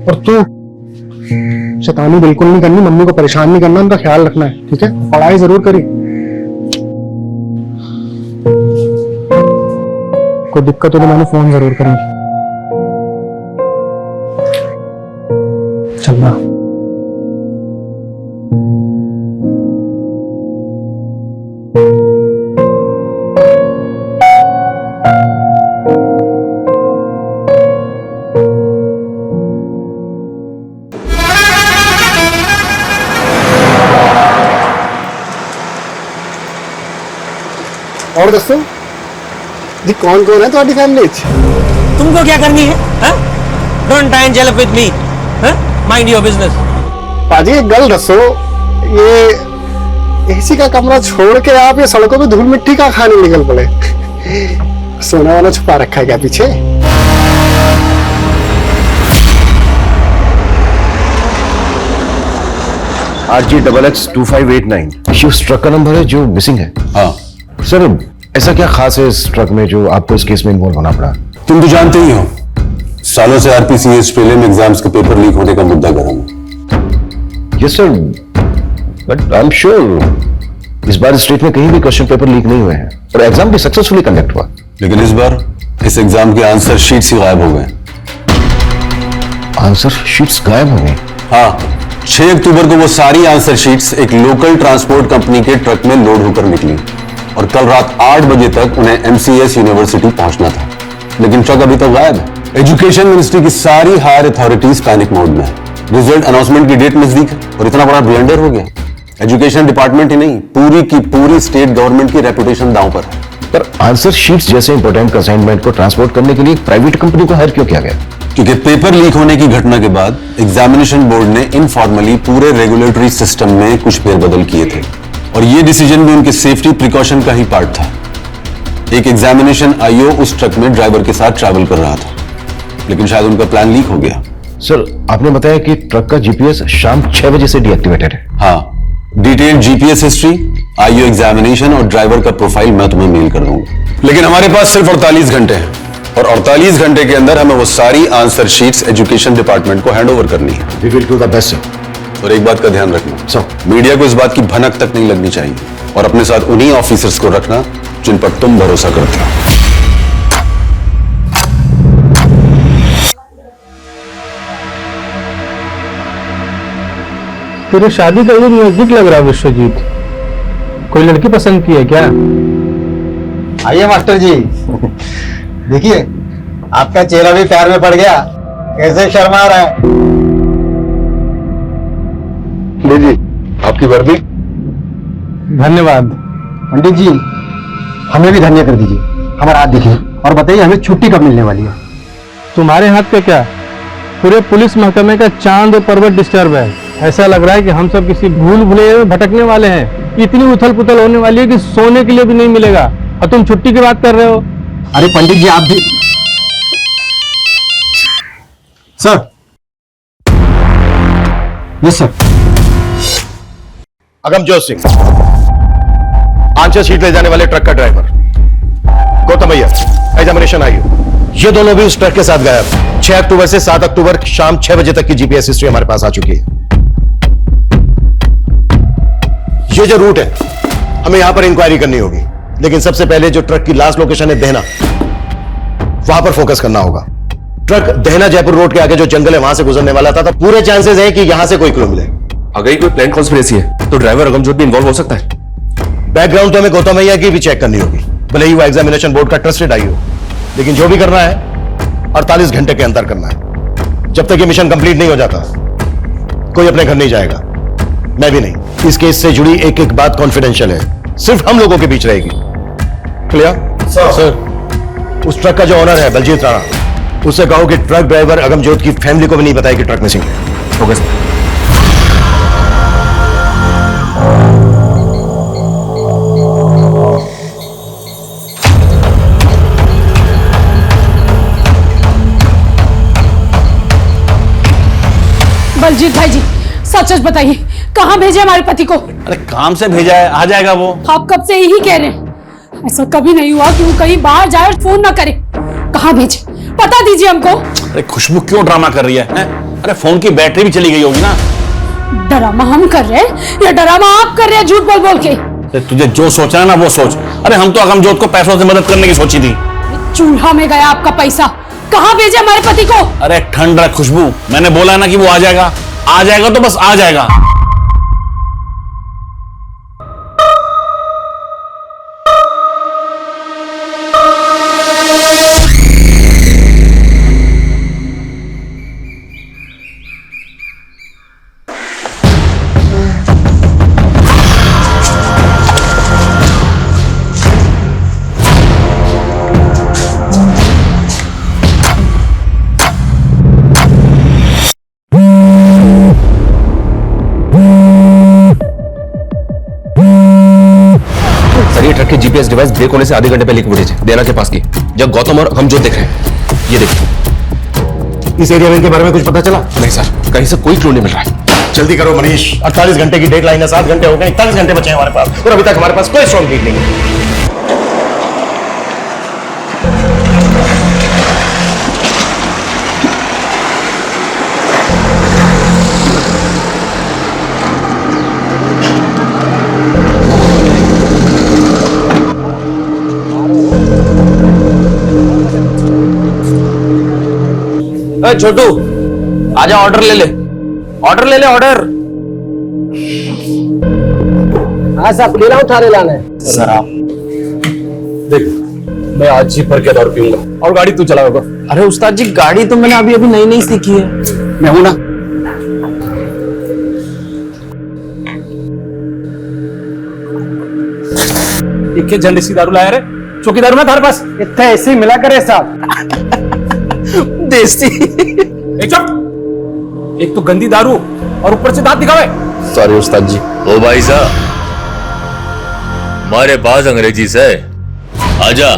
और तू शैतानी बिल्कुल नहीं करनी, मम्मी को परेशान नहीं करना, उनका ख्याल रखना है, ठीक है? पढ़ाई जरूर करी। कोई दिक्कत हो तो मैंने फोन जरूर करेंगे। चलना। और दसो जी, कौन कौन है तुम्हारी फैमिली? तुमको क्या करनी है? Don't try and gel with me, mind your business. पाजी एक गल दसो, ये एसी का कमरा छोड़ के आप ये सड़कों पे धूल मिट्टी का खाने निकल पड़े? सोना वाना छुपा रखा है क्या पीछे? RG XX2589 ये उस ट्रक का नंबर है जो मिसिंग है। हाँ सर, ऐसा क्या खास है इस ट्रक में जो आपको इस केस में इन्वॉल्व होना पड़ा? तुम तो जानते ही हो, सालों से RPCS प्रीलिम एग्जाम्स के पेपर लीक होने का मुद्दा गर्म है। Yes sir, but I am sure इस बार स्टेट में कहीं भी क्वेश्चन पेपर लीक नहीं हुए हैं और एग्जाम भी सक्सेसफुली कंडक्ट हुआ। लेकिन इस बार इस एग्जाम के आंसर शीट्स ही गायब हो गए। आंसर शीट्स गायब हो गई? हाँ, 6 अक्टूबर को वो सारी आंसर शीट्स एक लोकल ट्रांसपोर्ट कंपनी के ट्रक में लोड होकर निकली और कल रात 8 बजे तक उन्हें MCS यूनिवर्सिटी पहुंचना था, लेकिन ट्रक अभी तक गायब है। एजुकेशन मिनिस्ट्री की सारी हायर अथॉरिटीज पैनिक मोड में है। रिजल्ट अनाउंसमेंट की डेट नजदीक है और इतना बड़ा ब्लंडर हो गया। एजुकेशन डिपार्टमेंट ही नहीं, पूरी की पूरी स्टेट गवर्नमेंट की रेपुटेशन दांव पर है। पर आंसर शीट्स जैसे इंपॉर्टेंट असाइनमेंट को ट्रांसपोर्ट करने के लिए एक प्राइवेट कंपनी को हायर क्यों किया गया? क्योंकि पेपर लीक होने की घटना के बाद एग्जामिनेशन बोर्ड ने इनफॉर्मली पूरे रेगुलेटरी सिस्टम में कुछ फेरबदल किए थे और ये डिसीजन भी उनके सेफ्टी प्रिकॉशन का ही पार्ट था। एक एग्जामिनेशन IO उस ट्रक में ड्राइवर के साथ ट्रैवल कर रहा था, लेकिन शायद उनका प्लान लीक हो गया। सर, आपने बताया कि ट्रक का GPS शाम 6 बजे से डीएक्टिवेटेड है। हाँ, detailed GPS history, IO examination और ड्राइवर का प्रोफाइल मैं तुम्हें मेल कर दूंगा। लेकिन हमारे पास सिर्फ 48 घंटे हैं और 48 घंटे के अंदर हमें वो सारी आंसर शीट्स एजुकेशन डिपार्टमेंट को हैंड ओवर करनी है। We will do the best, sir. और एक बात का ध्यान रखना, मीडिया को इस बात की भनक तक नहीं लगनी चाहिए और अपने साथ उन्हीं ऑफिसर्स को रखना जिन पर तुम भरोसा करते हो। तेरी शादी का ये नजदीक लग रहा है विश्वजीत, कोई लड़की पसंद की है क्या? आइए मास्टर जी, देखिए आपका चेहरा भी प्यार में पड़ गया, कैसे शर्मा रहा है। लीजिए आपकी वर्दी। धन्यवाद। पंडित जी, हमें भी धन्य कर दीजिए, हमारा हाथ देखिए और बताइए हमें छुट्टी कब मिलने वाली है? तुम्हारे हाथ का क्या, पूरे पुलिस महकमे का चांद और पर्वत डिस्टर्ब है। ऐसा लग रहा है कि हम सब किसी भूल भुलैया में भटकने वाले हैं। इतनी उथल पुथल होने वाली है कि सोने के लिए भी नहीं मिलेगा और तुम छुट्टी की बात कर रहे हो। अरे पंडित जी, आप भी। Sir. Yes sir. Agamjot Singh, answer sheet ले जाने वाले ट्रक का ड्राइवर। गौतम भैया, एग्जामिनेशन आई हो। ये दोनों भी उस ट्रक के साथ गायब। 6 अक्टूबर से 7 अक्टूबर शाम 6 बजे तक की GPS हिस्ट्री हमारे पास आ चुकी है। ये जो रूट है, हमें यहां पर इंक्वायरी करनी होगी, लेकिन सबसे पहले जो ट्रक की लास्ट लोकेशन है देहना, वहां पर फोकस करना होगा। ट्रक देहना जयपुर रोड के आगे जो जंगल है वहां से गुजरने वाला था, तो पूरे चांसेस है कि यहां से कोई क्लू मिले। अगर कोई प्लान कॉन्स्पिरेसी है तो ड्राइवर अगमजोत भी इन्वॉल्व हो सकता है। बैकग्राउंड तो हमें गौतम भैया की भी चेक करनी होगी, भले ही वो एग्जामिनेशन बोर्ड का ट्रस्टेड आई हो, लेकिन जो भी करना है 48 घंटे के अंदर करना है। जब तक ये मिशन कंप्लीट नहीं हो जाता कोई अपने घर नहीं जाएगा, मैं भी नहीं। इस केस से जुड़ी एक एक बात कॉन्फिडेंशियल है, सिर्फ हम लोगों के बीच रहेगी। क्लियर? सर, उस ट्रक का जो ओनर है बलजीत राणा, उससे कहो कि ट्रक ड्राइवर अगमजोत की फैमिली को भी नहीं बताए कि ट्रक मिसिंग है। Okay sir. बलजीत भाई जी, सच सच बताइए, कहाँ भेजे हमारे पति को? अरे काम से भेजा है, आ जाएगा वो। आप कब से यही कह रहे हैं, ऐसा कभी नहीं हुआ कि वो कहीं बाहर जाए और फोन ना करे। कहाँ भेजे, पता दीजिए हमको। अरे खुशबू क्यों ड्रामा कर रही है? अरे फोन की बैटरी भी चली गई होगी ना। डरामा हम कर रहे हैं या डरामा आप कर रहे हैं झूठ बोल बोल के? तुझे जो सोचना है ना वो सोच। अरे हम तो अगमजोत को पैसों से मदद करने की सोची थी। चूल्हा में गया आपका पैसा, कहाँ भेजे हमारे पति को? अरे ठंड रख खुशबू, मैंने बोला ना कि वो आ जाएगा, आ जाएगा तो बस आ जाएगा। ट्रक के GPS डिवाइस ब्रेक होने से आधे घंटे पहले की फुटेज है देना के पास की, जब गौतम और अगमजोत देख रहे हैं। ये देखिए। इस एरिया में इनके बारे में कुछ पता चला? नहीं सर, कहीं से कोई क्लू नहीं मिल रहा है। जल्दी करो मनीष, 48 घंटे की डेडलाइन है, 7 घंटे हो गए, 41 घंटे बचे हैं हमारे पास और अभी तक हमारे पास कोई स्ट्रॉन्ग लीड नहीं है। छोटू आजा, ऑर्डर ले ले, ऑर्डर ले ले, ऑर्डर। हाँ साहब, लेना उठाने लाना है सर आप देख, मैं आज ही भर के दारू पीऊंगा और गाड़ी तू चलाओगा। अरे उस्ताद जी, गाड़ी तो मैंने अभी अभी नई नई सीखी है। मैं हूं ना। एक झंडे सी दारू लाया रे, चौकी दारू ना थारे पास इतने ऐसे ही मिला करे साहब। देसी। चुप, एक तो गंदी दारू और ऊपर से दांत दिखावे। सॉरी उस्ताद जी। ओ भाई साहब, हमारे पास अंग्रेजी से आजा,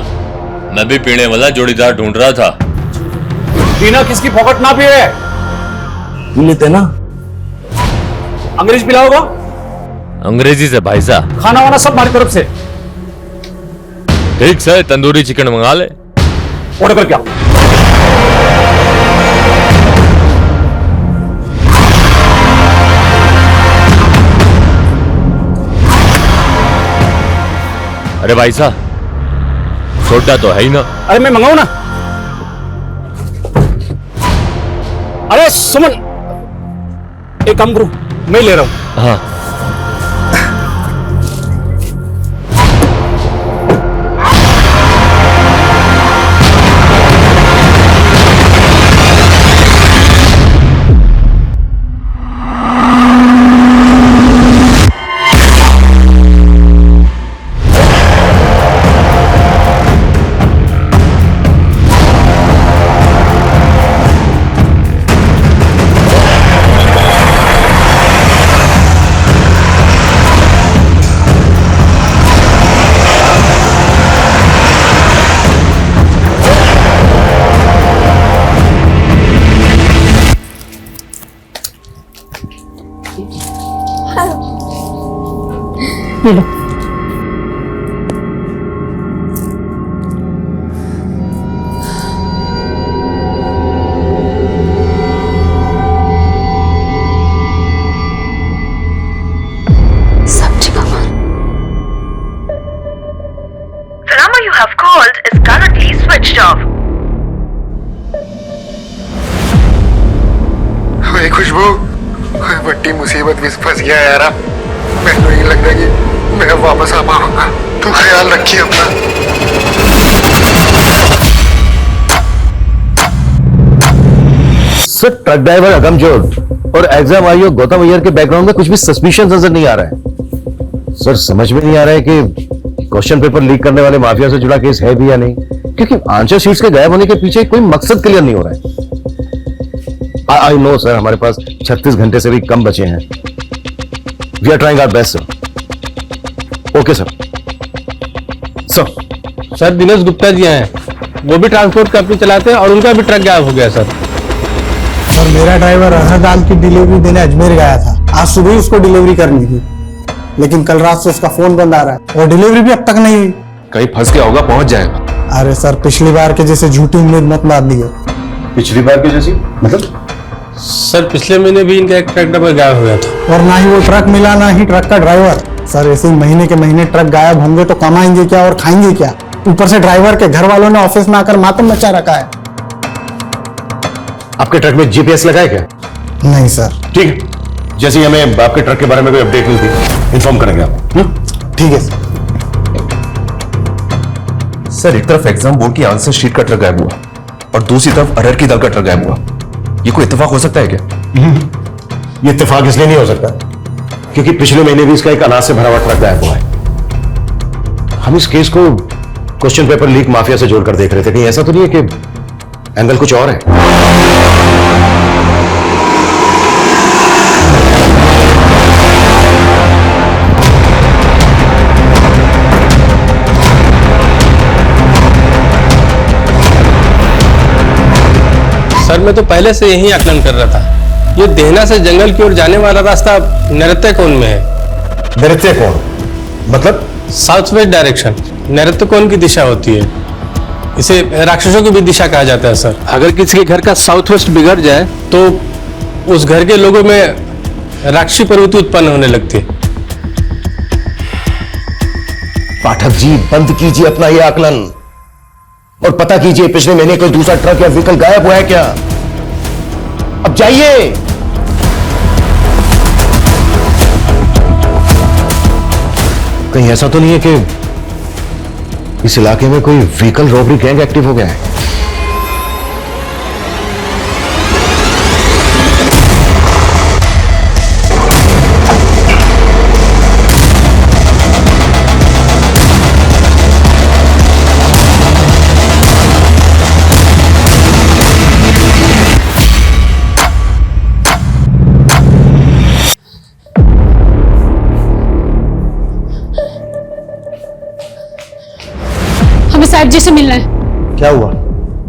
मैं भी पीने वाला जोड़ीदार ढूंढ रहा था। पीना किसकी फोकट ना पिए, पी लेते ना। अंग्रेज पिलाओगा? अंग्रेजी से भाई साहब। खाना वाना सब हमारी तरफ से। ठीक से तंदूरी चिकन मंगा ले। ऑर्डर कर क्या? अरे भाई साहब, सोडा तो है ही ना। अरे मैं मंगाऊं ना। अरे सुमन, एक काम करो, मैं ले रहा हूं। हाँ ये लो। सब्जी मामा। The number you have called is currently switched off. ओए खुशबू, ओए बड़ी मुसीबत में फंस गया यार। मैं तो ये लग रहा है कि मैं वापस आ पाऊंगा। तू ख्याल रखिए अपना। सर ट्रक ड्राइवर अगमजोत और एग्जाम आईओ गौतम अय्यर के बैकग्राउंड में कुछ भी सस्पिशन नजर नहीं आ रहा है। सर समझ में नहीं आ रहा है कि क्वेश्चन पेपर लीक करने वाले माफिया से जुड़ा केस है भी या नहीं, क्योंकि आंसर शीट्स के गायब होने के पीछे कोई मकसद क्लियर नहीं हो रहा है। आई नो सर, हमारे पास 36 घंटे से भी कम बचे हैं। We are trying our best sir. Okay sir. Sir Dinesh Gupta ji हैं, वो भी ट्रांसपोर्ट कंपनी चलाते हैं और उनका भी ट्रक गायब हो गया सर। और मेरा ड्राइवर अरहर दाल की डिलीवरी देने अजमेर गया था। आज सुबह उसको डिलीवरी करनी थी, लेकिन कल रात से उसका फोन बंद आ रहा है और डिलीवरी भी अब तक नहीं हुई। कहीं फंस गया होगा, पहुंच जाएगा। अरे सर, पिछली बार के जैसे झूठी उम्मीद मत मार दिए। पिछली बार की जैसी मतलब? सर पिछले महीने भी इनका एक ट्रक ड्राइवर गायब हो गया था। और ना ही वो ट्रक मिला, ना ही ट्रक का ड्राइवर। सर ऐसे ही महीने के महीने ट्रक गायब होंगे तो कमाएंगे क्या और खाएंगे क्या? ऊपर से ड्राइवर के घर वालों ने ऑफिस में आकर मातम मचा रखा है। आपके ट्रक में जीपीएस लगा है क्या? नहीं सर। ठीक है, जैसे ही हमें आपके ट्रक के बारे में कोई अपडेट मिलती इन्फॉर्म करेंगे आप। ठीक है सर। सर एक तरफ एग्जाम बोर्ड की आंसर शीट का ट्रक गायब हुआ और दूसरी तरफ अरहर की दाल का ट्रक गायब हुआ। ये कोई इत्तेफाक हो सकता है क्या? ये इत्तेफाक इसलिए नहीं हो सकता क्योंकि पिछले महीने भी इसका एक अनाज से भरा हुआ ट्रक गायब हुआ है। हम इस केस को क्वेश्चन पेपर लीक माफिया से जोड़कर देख रहे थे। कहीं ऐसा तो नहीं है कि एंगल कुछ और है? सर मैं तो पहले से यही आकलन कर रहा था ये देहना से जंगल की ओर जाने वाला रास्ता नृत्य कोण में है। नृत्य कोण मतलब? साउथ वेस्ट डायरेक्शन नृत्य कोण की दिशा होती है। इसे राक्षसों की भी दिशा कहा जाता है सर। अगर किसी के घर का साउथ वेस्ट बिगड़ जाए तो उस घर के लोगों में राक्षसी प्रवृत्ति उत्पन्न होने लगती है। पाठक जी बंद कीजिए अपना ये आकलन और पता कीजिए पिछले महीने कोई दूसरा ट्रक या व्हीकल गायब हुआ है क्या? अब जाइए। कहीं ऐसा तो नहीं है कि इस इलाके में कोई व्हीकल रॉबरी गैंग एक्टिव हो गया है? हमें साहब जी से मिलना है। क्या हुआ?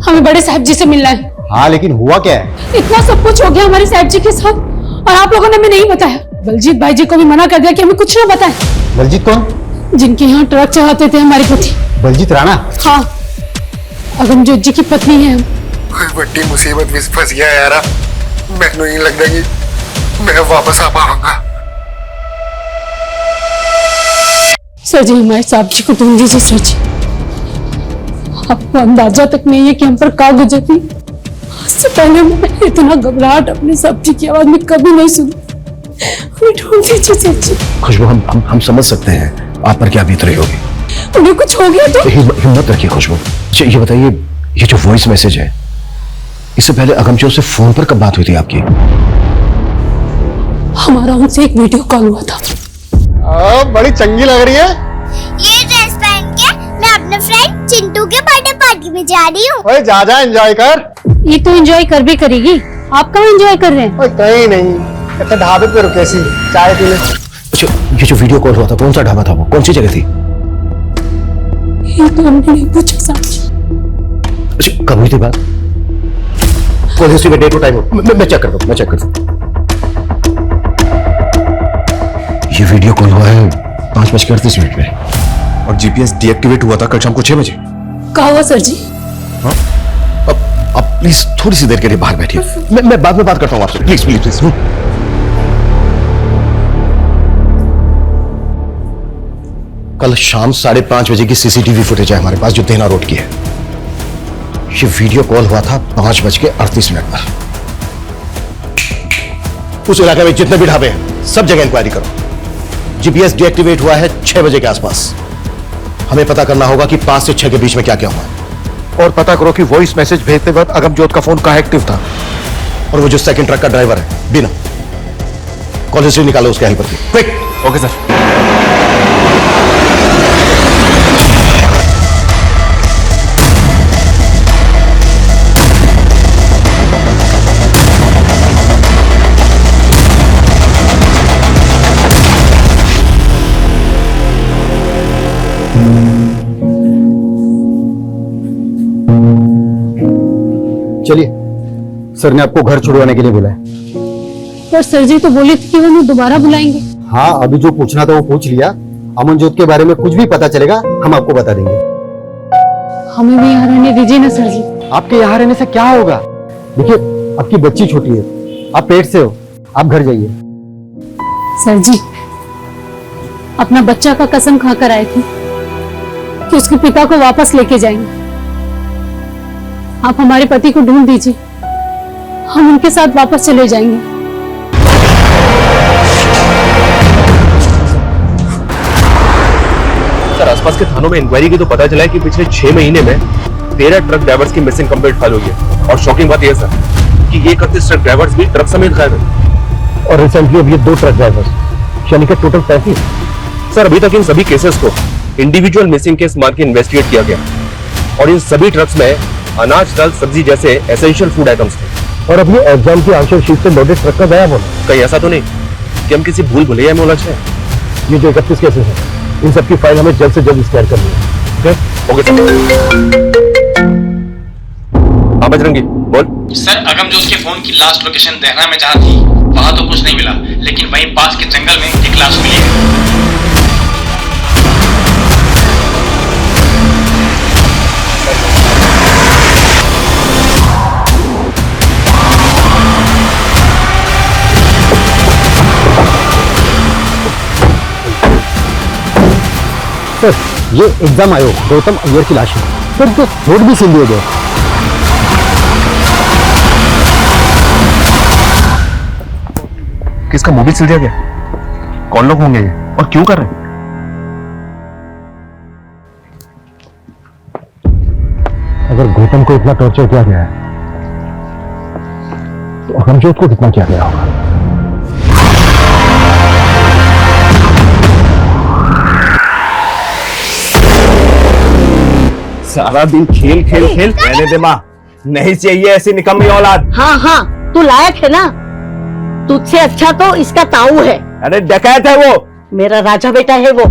हमें बड़े साहब जी से मिलना है। हाँ लेकिन हुआ क्या है? इतना सब कुछ हो गया हमारे साहब जी के साथ और आप लोगों ने हमें नहीं बताया। बलजीत भाई जी को भी मना कर दिया कि हमें कुछ ना बताएं। बलजीत कौन? जिनके यहाँ ट्रक चलाते थे हमारे पति। बलजीत राणा? हाँ, अगमजोत जी की पत्नी है हम। बड़ी मुसीबत में फंस गया यार। मैंने नहीं लगता कि मैं वापस आ पाऊंगा। सर जी हमारे साहब जी को ढूंढ दीजिए सर जी। आपको अंदाजा तक नहीं है कि हम पर का गुजरती। इससे पहले मैं इतना घबराहट अपने साहब जी की आवाज में कभी नहीं सुनी। हमें ढूंढ दीजिए सर जी। खुशबू हम समझ सकते हैं आप पर क्या बीत रही होगी। उन्हें कुछ हो गया तो? हिम्मत रखिए खुशबू। ये बताइए ये जो वॉइस मैसेज है इससे पहले अगमजोत से फोन पर कब बात हुई थी आपकी? हमारा उनसे एक वीडियो कॉल हुआ था। बड़ी चंगी लग रही है। ये ड्रेस पहन के मैं अपने फ्रेंड चिंटू के बर्थडे पार्टी में जा रही हूँ। ओए जा एंजॉय कर। ये तो एंजॉय कर भी करेगी। आप कहाँ एंजॉय कर रहे हैं? ओए कहीं नहीं, ऐसे ढाबे पे रुके सी चाय पीने। अच्छा ये जो वीडियो कॉल हुआ था कौन सा ढाबा था वो? कौन सी जगह थी? ये तो हमने नहीं पूछा साहब जी। अच्छा कब हुई थी बात? कॉल हिस्ट्री में डेट और टाइम मैं चेक करता हूँ। ये वीडियो कॉल हुआ है 5:38 में और जीपीएस डीएक्टिवेट हुआ था कल शाम को 6 बजे। कहा हुआ सर जी? हाँ? अब प्लीज थोड़ी सी देर के लिए बाहर बैठिए। मैं बाद में बात करता हूँ आपसे। प्लीज। कल शाम 5:30 बजे की सीसीटीवी फुटेज है हमारे पास जो देना रोड की है। ये वीडियो कॉल हुआ था 5:38 पर। उस इलाके में जितने भी ढाबे हैं सब जगह इंक्वायरी करो। जीपीएस डीएक्टिवेट हुआ है 6 बजे के आसपास। हमें पता करना होगा कि 5 से 6 के बीच में क्या क्या हुआ और पता करो कि वॉइस मैसेज भेजते वक्त अगमजोत का फोन कहां एक्टिव था और वो जो सेकंड ट्रक का ड्राइवर है बिना। कॉल हिस्ट्री निकालो उसके हेल्पर की। क्विक। Okay sir. चलिए सर ने आपको घर छुड़वाने के लिए बुलाया। पर सर जी तो बोले थे कि वो हमें दोबारा बुलाएंगे। हाँ अभी जो पूछना था वो पूछ लिया। अमनजोत के बारे में कुछ भी पता चलेगा हम आपको बता देंगे। हमें भी यहाँ रहने दीजिए ना सर जी। आपके यहाँ रहने से क्या होगा? देखिए आपकी बच्ची छोटी है, आप पेट से हो, आप घर जाइए। सर जी अपना बच्चा का कसम खाकर आए थे कि उसके पिता को वापस लेके जाएंगे। आप हमारे पति को ढूंढ दीजिए, हम उनके साथ वापस चले जाएंगे। सर आसपास के थानों में इंक्वायरी की तो पता चला है कि पिछले 6 महीने में 13 ट्रक ड्राइवर्स की मिसिंग कंप्लेंट फाइल हुई है। और शॉकिंग बात यह सर कि ये 31 ट्रक ड्राइवर्स भी ट्रक समेत गायब है। और रिसेंटली अब ये 2 ट्रक ड्राइवर्स यानी कि टोटल 35। सर अभी तक इन सभी केसेस को इंडिविजुअल मिसिंग केस मार के इन्वेस्टिगेट किया गया और इन सभी ट्रक्स में अनाज, दाल, सब्जी जैसे एसेंशियल फूड आइटम्स थे। और अब ये एग्जाम की आंसर शीट से लोडेड ट्रक का गायब होना। कहीं ऐसा तो नहीं कि हम किसी भूल भुलैया में उलझे? ये जो 31 केसेस हैं इन सबकी फाइल हमें जल्द से जल्द स्क्वायर करनी है। Okay sir. बजरंगी बोल। सर अगमजोत के फोन की लास्ट लोकेशन देहरा में जहाँ थी वहां तो कुछ नहीं मिला, लेकिन वहीं पास के जंगल में एक लाश मिली है। सर ये एग्जाम आयोग गौतम अय्यर की लाश है सर, तो नोट भी सील दिए गए। किसका मोबाइल सील दिया गया? कौन लोग होंगे ये और क्यों कर रहे हैं? अगर गौतम को इतना टॉर्चर किया गया है तो अगमजोत को कितना किया गया होगा? सारा दिन खेल खेल खेल, रहने दे माँ, नहीं चाहिए ऐसी निकम्मी औलाद। हाँ हाँ तू लायक है ना, तुझसे अच्छा तो इसका ताऊ है। अरे डकैत है वो। मेरा राजा बेटा है वो,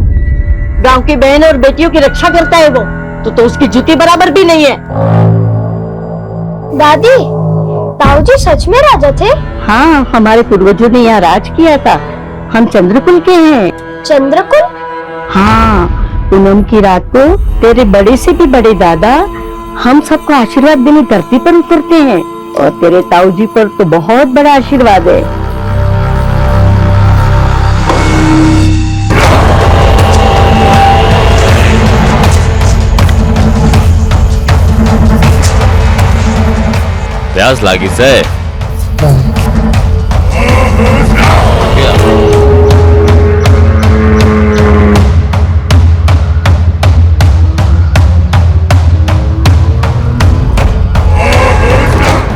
गांव की बहन और बेटियों की रक्षा करता है वो, तो उसकी जूती बराबर भी नहीं है। दादी, ताऊ जी सच में राजा थे? हाँ हमारे पूर्वजों ने यहाँ राज किया था, हम चंद्रकुल के हैं। चंद्रकुल? हाँ, पूनम की रात को तेरे बड़े से भी बड़े दादा हम सबको आशीर्वाद देने धरती पर उतरते हैं, और तेरे ताऊ जी पर तो बहुत बड़ा आशीर्वाद है। प्यास लागी से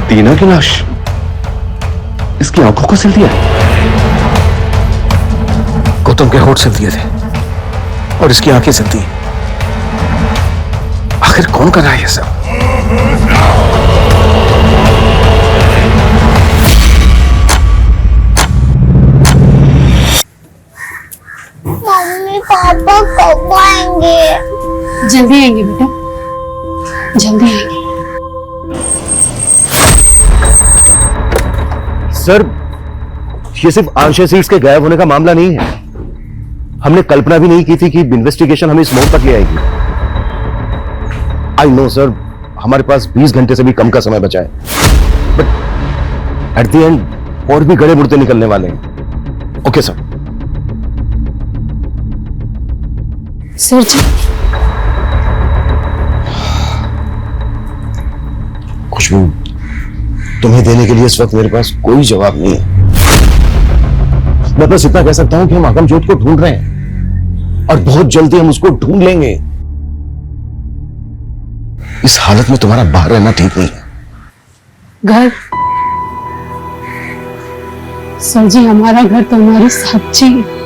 टीना की लाश, इसकी आंखों को सिल दिया। गौतम के होठ सिल दिए थे और इसकी आंखें सिल दी। आखिर कौन कर रहा है ये सब? मम्मी पापा कब आएंगे? जल्दी आएंगे बेटा, जल्दी आएंगे। सर ये सिर्फ आंशिक सीट्स के गायब होने का मामला नहीं है। हमने कल्पना भी नहीं की थी कि इन्वेस्टिगेशन हमें इस मोड़ तक ले आएगी। आई नो सर, हमारे पास 20 घंटे से भी कम का समय बचा है, बट एट द एंड और भी गड़े मुड़ते निकलने वाले हैं। Okay sir. सर जी, खुशबू, तुम्हें देने के लिए इस वक्त मेरे पास कोई जवाब नहीं है। मैं बस इतना कह सकता हूं कि हम अगमजोत को ढूंढ रहे हैं और बहुत जल्दी हम उसको ढूंढ लेंगे। इस हालत में तुम्हारा बाहर रहना ठीक नहीं है। घर? सर जी, हमारा घर तो हमारी सच्ची है।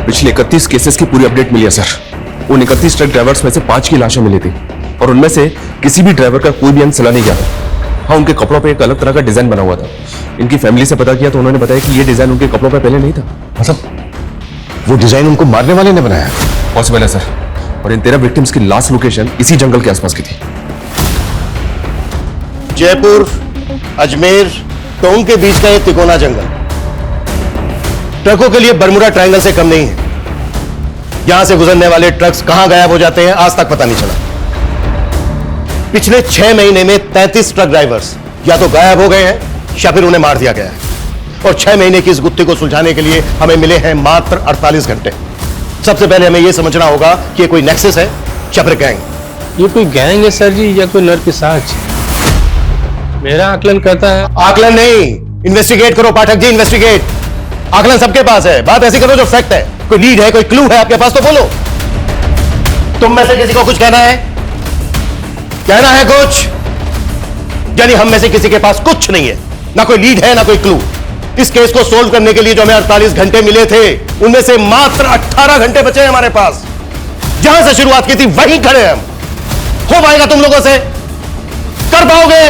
पिछले 31 केसेस की पूरी अपडेट मिली है सर। उन 31 ट्रक ड्राइवर्स में से 5 की लाशें मिली थी और उनमें से किसी भी ड्राइवर का कोई भी अंग सला नहीं गया था। हाँ, उनके कपड़ों पे एक अलग तरह का डिजाइन बना हुआ था। इनकी फैमिली से पता किया तो उन्होंने बताया कि ये डिजाइन उनके कपड़ों पे पहले नहीं था। मतलब वो डिजाइन उनको मारने वाले ने बनाया? पॉसिबल है सर। और इन 13 विक्टिम्स की लास्ट लोकेशन इसी जंगल के आसपास की थी। जयपुर, अजमेर, टोंक के बीच का ये तिकोना जंगल ट्रकों के लिए बरमुडा ट्रायंगल से कम नहीं है। यहां से गुजरने वाले ट्रक्स कहां गायब हो जाते हैं आज तक पता नहीं चला। पिछले 6 महीने में 33 ट्रक ड्राइवर्स या तो गायब हो गए हैं या फिर उन्हें मार दिया गया है। और 6 महीने की इस गुत्थी को सुलझाने के लिए हमें मिले हैं मात्र 48 घंटे। सबसे पहले हमें यह समझना होगा कि ये कोई नेक्सस है या फिर गैंग। ये कोई गैंग है सर जी या कोई नरपिशाच? मेरा आकलन कहता है। आकलन नहीं, इन्वेस्टिगेट करो पाठक जी, इन्वेस्टिगेट। आकलन सबके पास है, बात ऐसी करो जो फैक्ट है। कोई लीड है, कोई क्लू है आपके पास तो बोलो। तुम में से किसी को कुछ कहना है? कहना है कुछ? यानी हम में से किसी के पास कुछ नहीं है, ना कोई लीड है ना कोई क्लू। इस केस को सोल्व करने के लिए जो हमें 48 घंटे मिले थे उनमें से मात्र 18 घंटे बचे हैं हमारे पास। जहां से शुरुआत की थी वहीं खड़े हैं हम। हो पाएगा तुम लोगों से? कर पाओगे?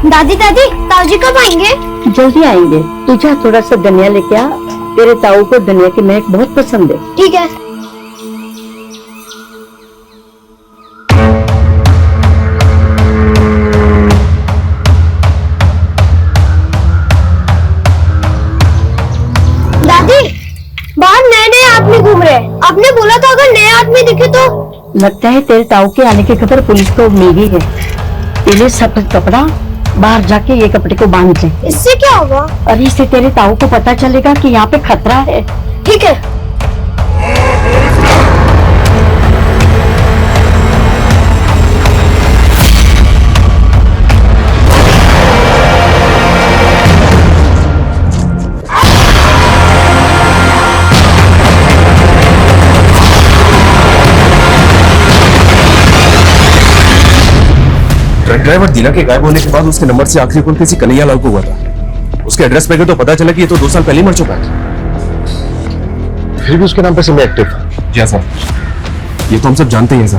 दादी दादी ताऊजी कब आएंगे? जल्दी आएंगे। तू जा थोड़ा सा धनिया लेके आ, तेरे ताऊ को धनिया की महक बहुत पसंद है। ठीक है। दादी बाहर नए नए आदमी घूम रहे हैं। आपने बोला था अगर नए आदमी दिखे तो। लगता है तेरे ताऊ के आने की खबर पुलिस को मिल गई है। इन्हें सफेद कपड़ा बाहर जाके ये कपड़े को बांध ले। इससे क्या होगा? अरे इससे तेरे ताऊ को पता चलेगा कि यहाँ पे खतरा है। ठीक है। ट्रक ड्राइवर दीना के गायब होने के बाद उसके नंबर से आखिरी कॉल किसी कन्हैया लाल को हुआ था। उसके एड्रेस पे गए तो पता चला कि ये तो 2 साल पहले मर चुका है। फिर भी उसके नाम पे सिम एक्टिव था। जी सर, ये तो हम सब जानते हैं सर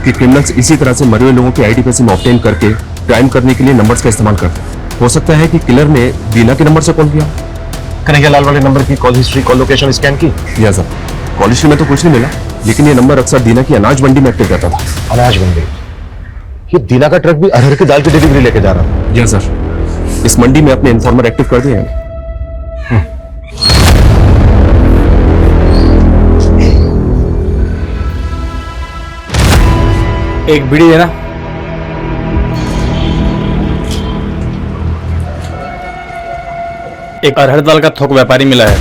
कि क्रिमिनल्स इसी तरह से मरे हुए लोगों के आईडी पे सिम ऑब्टेन करके क्राइम करने के लिए नंबर्स का इस्तेमाल करते हैं। हो सकता है कि किलर ने दीना के नंबर से कॉल किया। कन्हैया लाल वाले नंबर की call history, call location scan की? जी सर, कॉल हिस्ट्री में तो कुछ नहीं मिला, लेकिन ये नंबर अक्सर दीना की अनाज मंडी में एक्टिव रहता था। अनाज मंडी? ये दीना का ट्रक भी अरहर की दाल की डिलीवरी लेके जा रहा था। जी सर, इस मंडी में अपने इन्फॉर्मर एक्टिव कर दिए हैं। एक बीड़ी देना। एक अरहर दाल का थोक व्यापारी मिला है,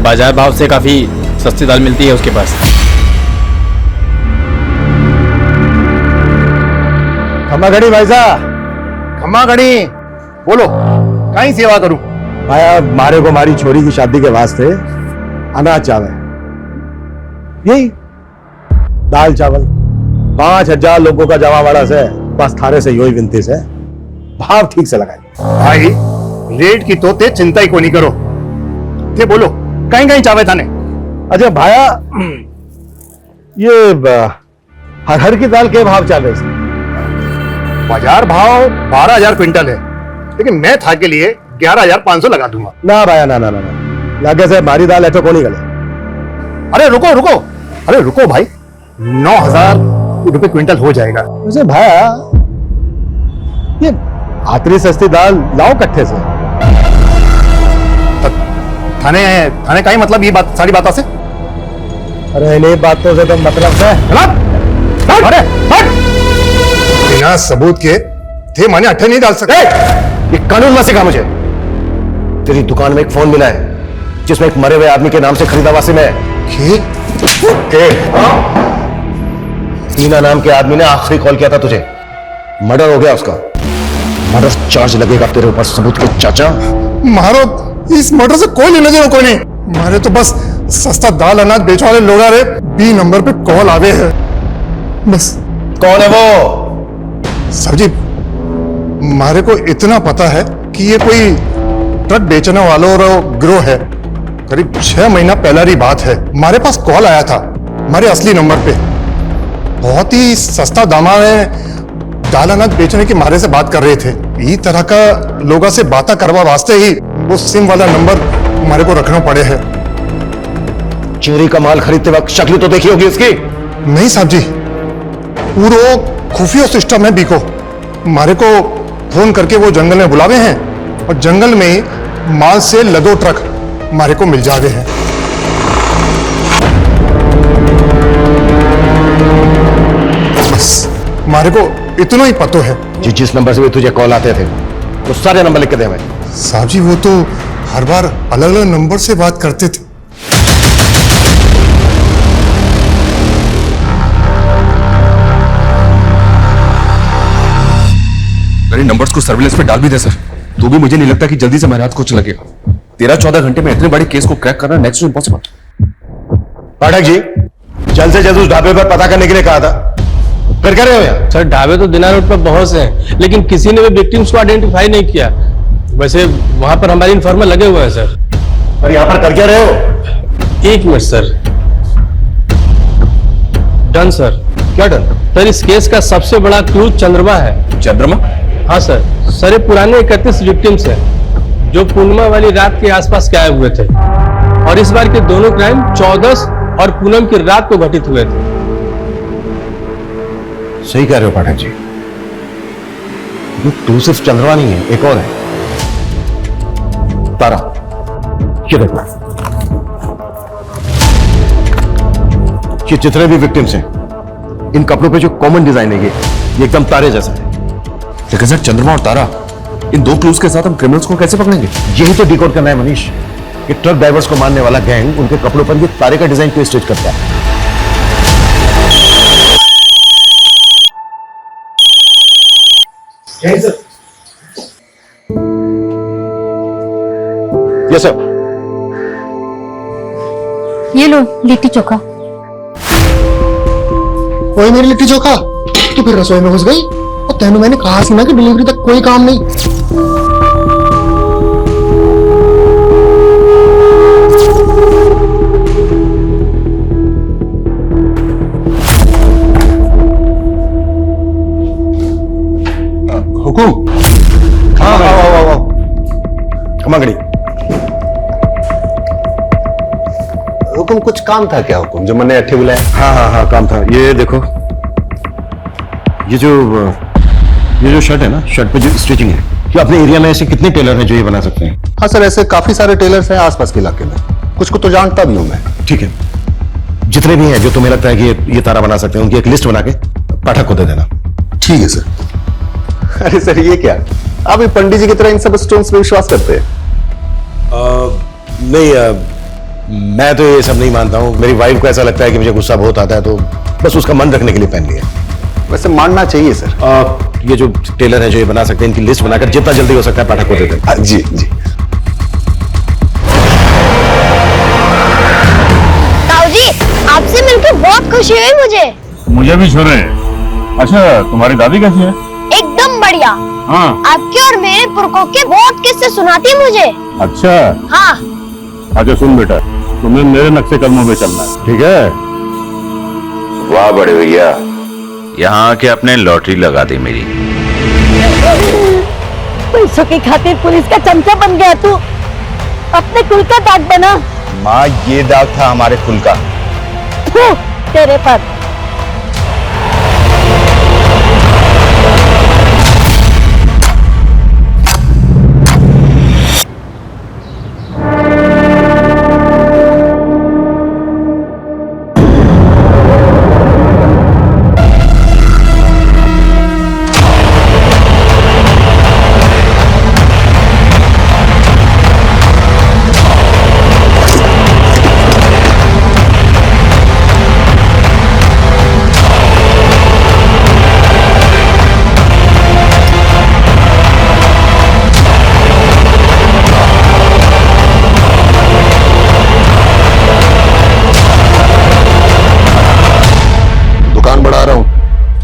बाजार भाव से काफी सस्ती दाल मिलती है उसके पास। खम्मा घड़ी भाई साहब, खम्मा घड़ी बोलो, कहीं सेवा करूं? आया मारे को मारी छोरी की शादी के वास्ते अनाज चावल, यही दाल चावल 5000 लोगों का जमावाड़ा से बस थारे से योही विनती से भाव ठीक से लगाए। भाई रेट की तो ते चिंता ही को नहीं करो, ते बोलो कहीं कहीं चावे थाने। अच्छा भाया, ये हरहर की दाल के भाव चल रहे? बाजार भाव 12000 क्विंटल है, लेकिन मैं था के लिए 11500 लगा दूंगा। ना भाया ना ना ना ना, लागे से मारी दाल ऐसे को नहीं गले। अरे रुको रुको, अरे रुको भाई, 9000 रुपए क्विंटल हो जाएगा। वैसे भाया ये आतरी सस्ती दाल लाओ कट्ठे से। थाने थाने का ही मतलब ये बात सारी बातों से? अरे इन्हीं बातों से तो मतलब से अरे बिना सबूत के थे माने अट्ठे नहीं डाल सकते। ये कानून मत सिखा मुझे। तेरी दुकान में एक फोन मिला है जिसमें एक मरे हुए आदमी के नाम से खरीदा हुआ सिम है। दीना नाम के आदमी ने आखिरी कॉल किया था तुझे, मर्डर हो गया उसका। मर्डर चार्ज लगेगा तेरे ऊपर सबूत के चाचा। मारो, इस मर्डर से कोई लेने देना कोई नहीं। मारे तो बस सस्ता दाल अनाज बेचने वाले लोग आ रहे, बी नंबर पे कॉल आवे है बस। कौन है वो? सर जी, मारे को इतना पता है कि ये कोई ट्रक बेचने वालों और गिरोह है। करीब 6 महीना पहला की बात है, हमारे पास कॉल आया था हमारे असली नंबर पे। बहुत ही सस्ता दामा में दाल अनाज बेचने के मारे से बात कर रहे थे। इस तरह का लोगों से बातें करवा वास्ते ही वो सिम वाला नंबर हमारे को रखना पड़े है। चोरी का माल खरीदते वक्त शक्ल तो देखी होगी उसकी? नहीं साहब जी, पूरा खुफिया सिस्टम है बीको। हमारे को फोन करके वो जंगल में बुलावे हैं और जंगल में ही माल से लदो ट्रक हमारे को मिल जावे हैं। बस हमारे को इतना ही पतो है। जिस नंबर से भी तुझे कॉल आते थे वो सारे नंबर लिख के दे हमें। साहब जी वो तो हर बार अलग अलग नंबर से बात करते थे। मेरे नंबर्स को सर्विलेंस पे डाल भी दे सर, तो भी मुझे नहीं लगता कि जल्दी से मेरे हाथ कुछ लगेगा। 13-14 घंटे में इतने बड़े केस को क्रैक करना next to impossible. Pathak ji, जल्द से जल्द उस ढाबे पर पता करने के लिए कहा था, कर क्या रहे हो यहाँ? सर ढाबे तो दिनार रोड पर बहुत से हैं, लेकिन किसी ने भी विक्टिम्स को आइडेंटिफाई नहीं किया। वैसे वहां पर हमारे इन्फॉर्मर लगे हुए हैं सर। और यहाँ पर कर क्या रहे हो? एक मिनट सर। Done sir. क्या डन? सर इस केस का सबसे बड़ा क्लू चंद्रमा है। चंद्रमा? हाँ सर। सर ये पुराने 31 विक्टिम्स हैं जो पूर्णिमा वाली रात के आसपास गायब हुए थे, और इस बार के दोनों क्राइम 14 और पूनम की रात को घटित हुए थे। सही कह रहे हो पाठक जी, ये तू सिर्फ चंद्रमा नहीं है, एक और है, तारा। ये देखो, ये जितने भी विक्टिम्स हैं, इन कपड़ों पे जो कॉमन डिजाइन है ये एकदम तारे जैसा है। लेकिन सर चंद्रमा और तारा, इन दो क्लूज के साथ हम क्रिमिनल्स को कैसे पकड़ेंगे? यही तो डिकोड करना है मनीष, कि ट्रक ड्राइवर्स को मारने वाला गैंग उनके कपड़ों पर ये तारे का डिजाइन क्यों स्टिच करता है। Yes sir. ये लो लिट्टी चोखा। वही मेरी लिट्टी चोखा, तो फिर रसोई में घुस गई। और तेनू मैंने कहा सी ना कि डिलीवरी तक कोई काम नहीं। हुकुम? हाँ आओ। कमागड़ी हुकुम, कुछ काम था क्या हुकुम, जो मैंने अट्ठे बुलाया? हाँ काम था। ये देखो, ये जो शर्ट है ना, शर्ट पे जो स्टिचिंग है, कि अपने एरिया में ऐसे कितने टेलर हैं जो ये बना सकते हैं? हाँ सर, ऐसे काफी सारे टेलर्स हैं आसपास के इलाके में, कुछ को तो जानता भी हूं मैं। ठीक है, जितने भी हैं जो तुम्हें लगता है कि ये तारा बना सकते हैं, उनकी एक लिस्ट बना के पाठक को दे देना। ठीक है सर। अरे सर ये क्या, आप पंडित जी की तरह इन सब स्टोन्स पे विश्वास करते हैं? नहीं, मैं तो ये सब नहीं मानता हूँ। मेरी वाइफ को ऐसा लगता है कि मुझे गुस्सा बहुत आता है, तो बस उसका मन रखने के लिए पहन लिया। वैसे मानना चाहिए सर। ये जो टेलर है जो ये बना सकते हैं, इनकी लिस्ट बनाकर जितना जल्दी हो सकता है पाठक को दे दें। जी। ताऊ जी, आपसे मिलकर बहुत खुशी हुई मुझे भी छोरे। अच्छा, तुम्हारी दादी कैसी है? एकदम बढ़िया। हाँ। आपके और मेरे पुरखों के बहुत किस्से सुनाती है मुझे। अच्छा। हाँ। अच्छा सुन बेटा, तुम्हें मेरे नक्शे कदमों पे चलना है, ठीक है? वाह बड़े भैया, यहाँ आके अपने लॉटरी लगा दी मेरी। पैसों की खातिर पुलिस का चमचा बन गया तू, अपने कुल का दाग बना। माँ, ये दाग था हमारे कुल का। तेरे पर।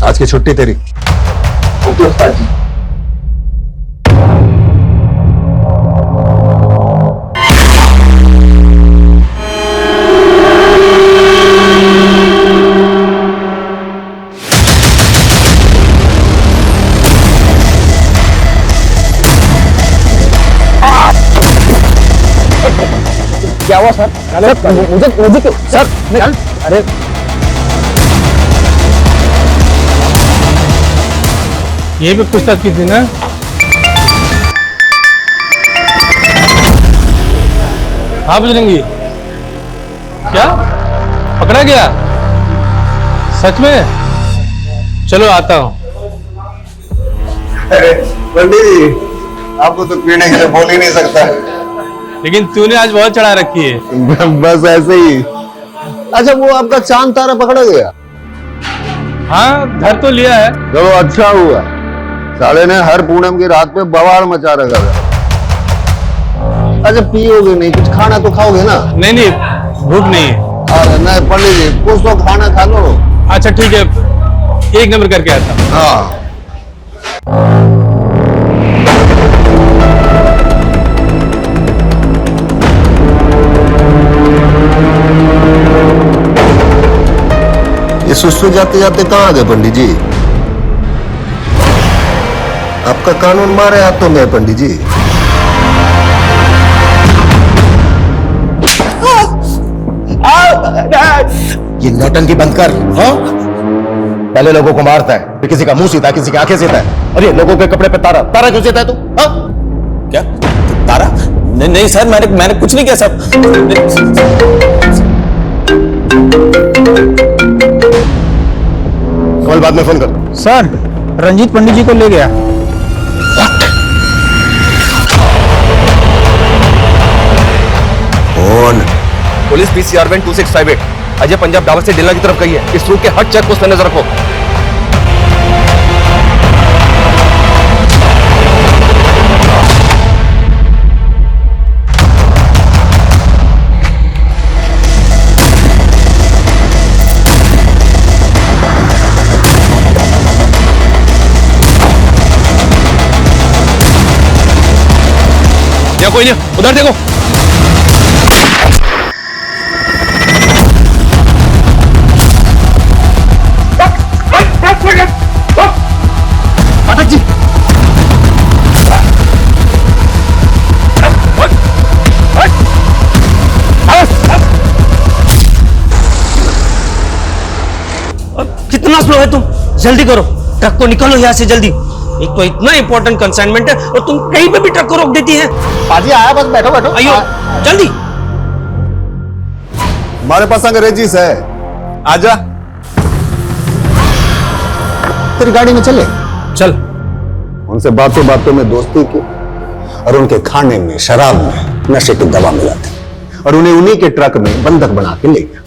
आज की छुट्टी तेरी। क्या हुआ सर? मुझे क्यों सर? अरे ये भी पूछताछ की थी ना? हाँ बजरंगी, क्या पकड़ा गया? सच में? चलो आता हूँ। अरे पंडित जी, आपको तो पीने के लिए बोल ही नहीं सकता। लेकिन तूने आज बहुत चढ़ा रखी है। बस ऐसे ही। अच्छा, वो आपका चांद तारा पकड़ा गया? हाँ, धर तो लिया है। चलो अच्छा हुआ, साले ने हर पूनम की रात पे बवाल मचा रखा था। अच्छा, पियोगे नहीं, कुछ खाना तो खाओगे ना? नहीं, भूख नहीं है। अरे नहीं पंडित जी, कुछ तो खाना खा लो। अच्छा ठीक है, 1 नंबर करके आता हूँ। हाँ ये सुस्तू जाते जाते कहाँ आ गए पंडित जी? आपका कानून मारे हाथों में है पंडित जी। ये नौटंकी बंद कर। हाँ? पहले लोगों को मारता है, फिर किसी का मुंह सीता है, किसी की आंखें सीता है, और ये लोगों के कपड़े पे तारा तारा क्यों सीता है तू? हाँ? क्या तारा? नहीं नहीं सर, मैंने कुछ नहीं किया सर। कल बाद में फोन कर। सर रंजीत पंडित जी को ले गया। कौन? पुलिस पीसीआर 2658 अजय पंजाब डावर से डिलना की तरफ गई है। इस रूट के हर चेक पोस्ट पर नजर रखो। या कोई नहीं, उधर देखो। पाठक जी, कितना स्लो है तुम? जल्दी करो, ट्रक को निकालो यहाँ से जल्दी। एक तो इतना इंपॉर्टेंट कंसाइनमेंट है और तुम कहीं पे भी ट्रक को रोक देती है। पाजी आया, बस बैठो बैठो। आइयो जल्दी। हमारे पास अंग्रेजीस है, आजा। तेरी गाड़ी में चले चल। उनसे बातों बातों में दोस्ती की और उनके खाने में, शराब में नशे की दवा मिलाते और उन्हें उन्हीं के ट्रक में बंधक बना के ले गया।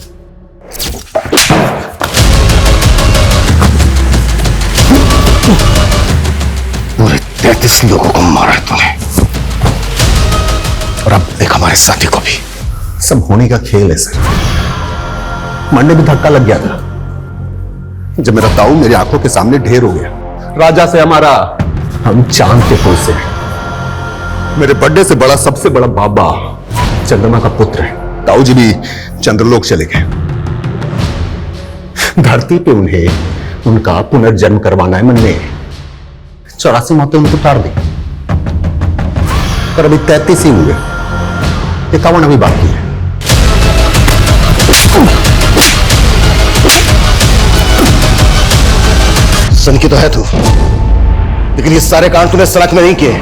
पूरे 33 लोगों को मारा है तूने, और अब देख हमारे साथी को भी। सब होने का खेल है सर। मंडे भी धक्का लग गया था जब मेरा ताऊ मेरी आंखों के सामने ढेर हो गया। राजा से हमारा, हम चांद के पुल से। मेरे बर्थडे से बड़ा, सबसे बड़ा बाबा चंद्रमा का पुत्र है। ताऊ जी भी चंद्रलोक चले गए। धरती पे उन्हें उनका पुनर्जन्म करवाना है मन में। 84 मौतें उनको उतार दी, पर अभी 33 ही हुए, 51 अभी बाकी है। सन की तो है तू, लेकिन ये सारे कांड तूने सड़क में नहीं किए।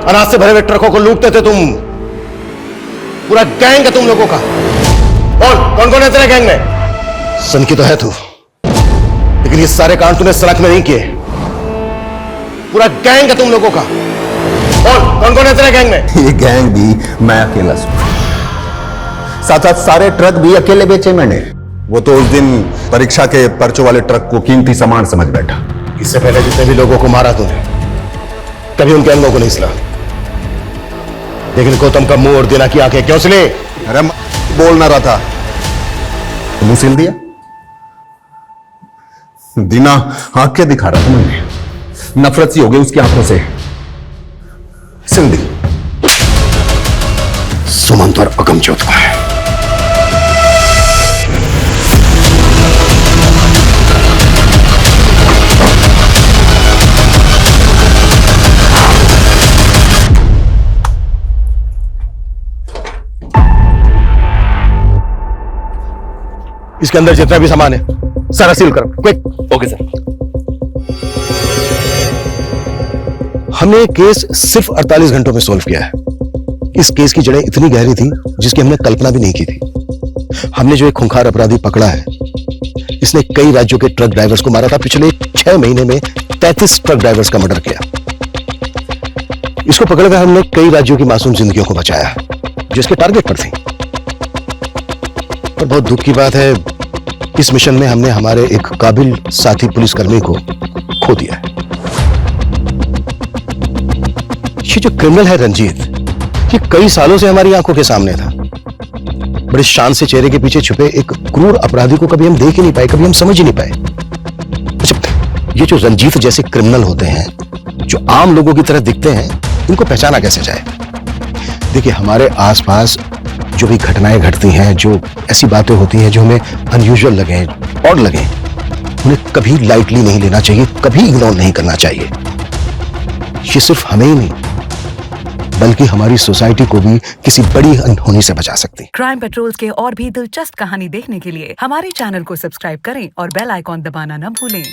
अनाज से भरे हुए ट्रकों को लूटते थे तुम। पूरा गैंग है तुम लोगों का। और कौन कौन है तेरे गैंग में? सन की तो है तू, लेकिन ये सारे कांड तूने सड़क में नहीं किए। पूरा गैंग है तुम लोगों का। और कौन कौन है तेरे गैंग में? ये गैंग भी मैं अकेला हूं। साथ साथ सारे ट्रक भी अकेले बेचे मैंने। वो तो उस दिन परीक्षा के पर्चों वाले ट्रक को कीमती सामान समझ बैठा। इससे पहले जितने भी लोगों को मारा तूने, कभी उनके अंगों को नहीं सिला। लेकिन गौतम का मुंह और दीना की आंखें क्यों सिले? अरे बोल ना रहा था, मुंह सिल दिया। दीना आंखें दिखा रहा था, मैंने नफरत सी हो गई उसकी आंखों से, सिल दी। सुमंत और अगमजोत को है। इसके अंदर जितना भी सामान है सारा सील करो, क्विक। Okay sir. हमने ये केस सिर्फ 48 घंटों में सॉल्व किया है। इस केस की जड़ें इतनी गहरी थी जिसकी हमने कल्पना भी नहीं की थी। हमने जो एक खूंखार अपराधी पकड़ा है, इसने कई राज्यों के ट्रक ड्राइवर्स को मारा था। पिछले 6 महीने में 33 ट्रक ड्राइवर्स का मर्डर किया। इसको पकड़कर हमने कई राज्यों की मासूम जिंदगियों को बचाया जो इसके टारगेट पर थी। पर बहुत दुख की बात है, इस मिशन में हमने हमारे एक काबिल साथी पुलिसकर्मी को खो दिया है। ये जो क्रिमिनल है रंजीत, ये कई सालों से हमारी आंखों के सामने था, बड़े शान से चेहरे के पीछे छुपे एक क्रूर अपराधी को कभी हम देख ही नहीं पाए, कभी हम समझ ही नहीं पाए। अच्छा, ये जो रंजीत जैसे क्रिमिनल होते हैं, जो आम लोगों की तरह दिखते हैं, इनको पहचाना कैसे जाए? देखिए, हमारे आसपास जो भी घटनाएं घटती हैं, जो ऐसी बातें होती हैं जो हमें अनयूजुअल लगे, ऑड लगे, उन्हें कभी लाइटली नहीं लेना चाहिए, कभी इग्नोर नहीं करना चाहिए। ये सिर्फ हमें ही नहीं बल्कि हमारी सोसाइटी को भी किसी बड़ी अनहोनी से बचा सकती है। क्राइम पेट्रोल्स के और भी दिलचस्प कहानी देखने के लिए हमारे चैनल को सब्सक्राइब करें और बेल आइकॉन दबाना न भूलें।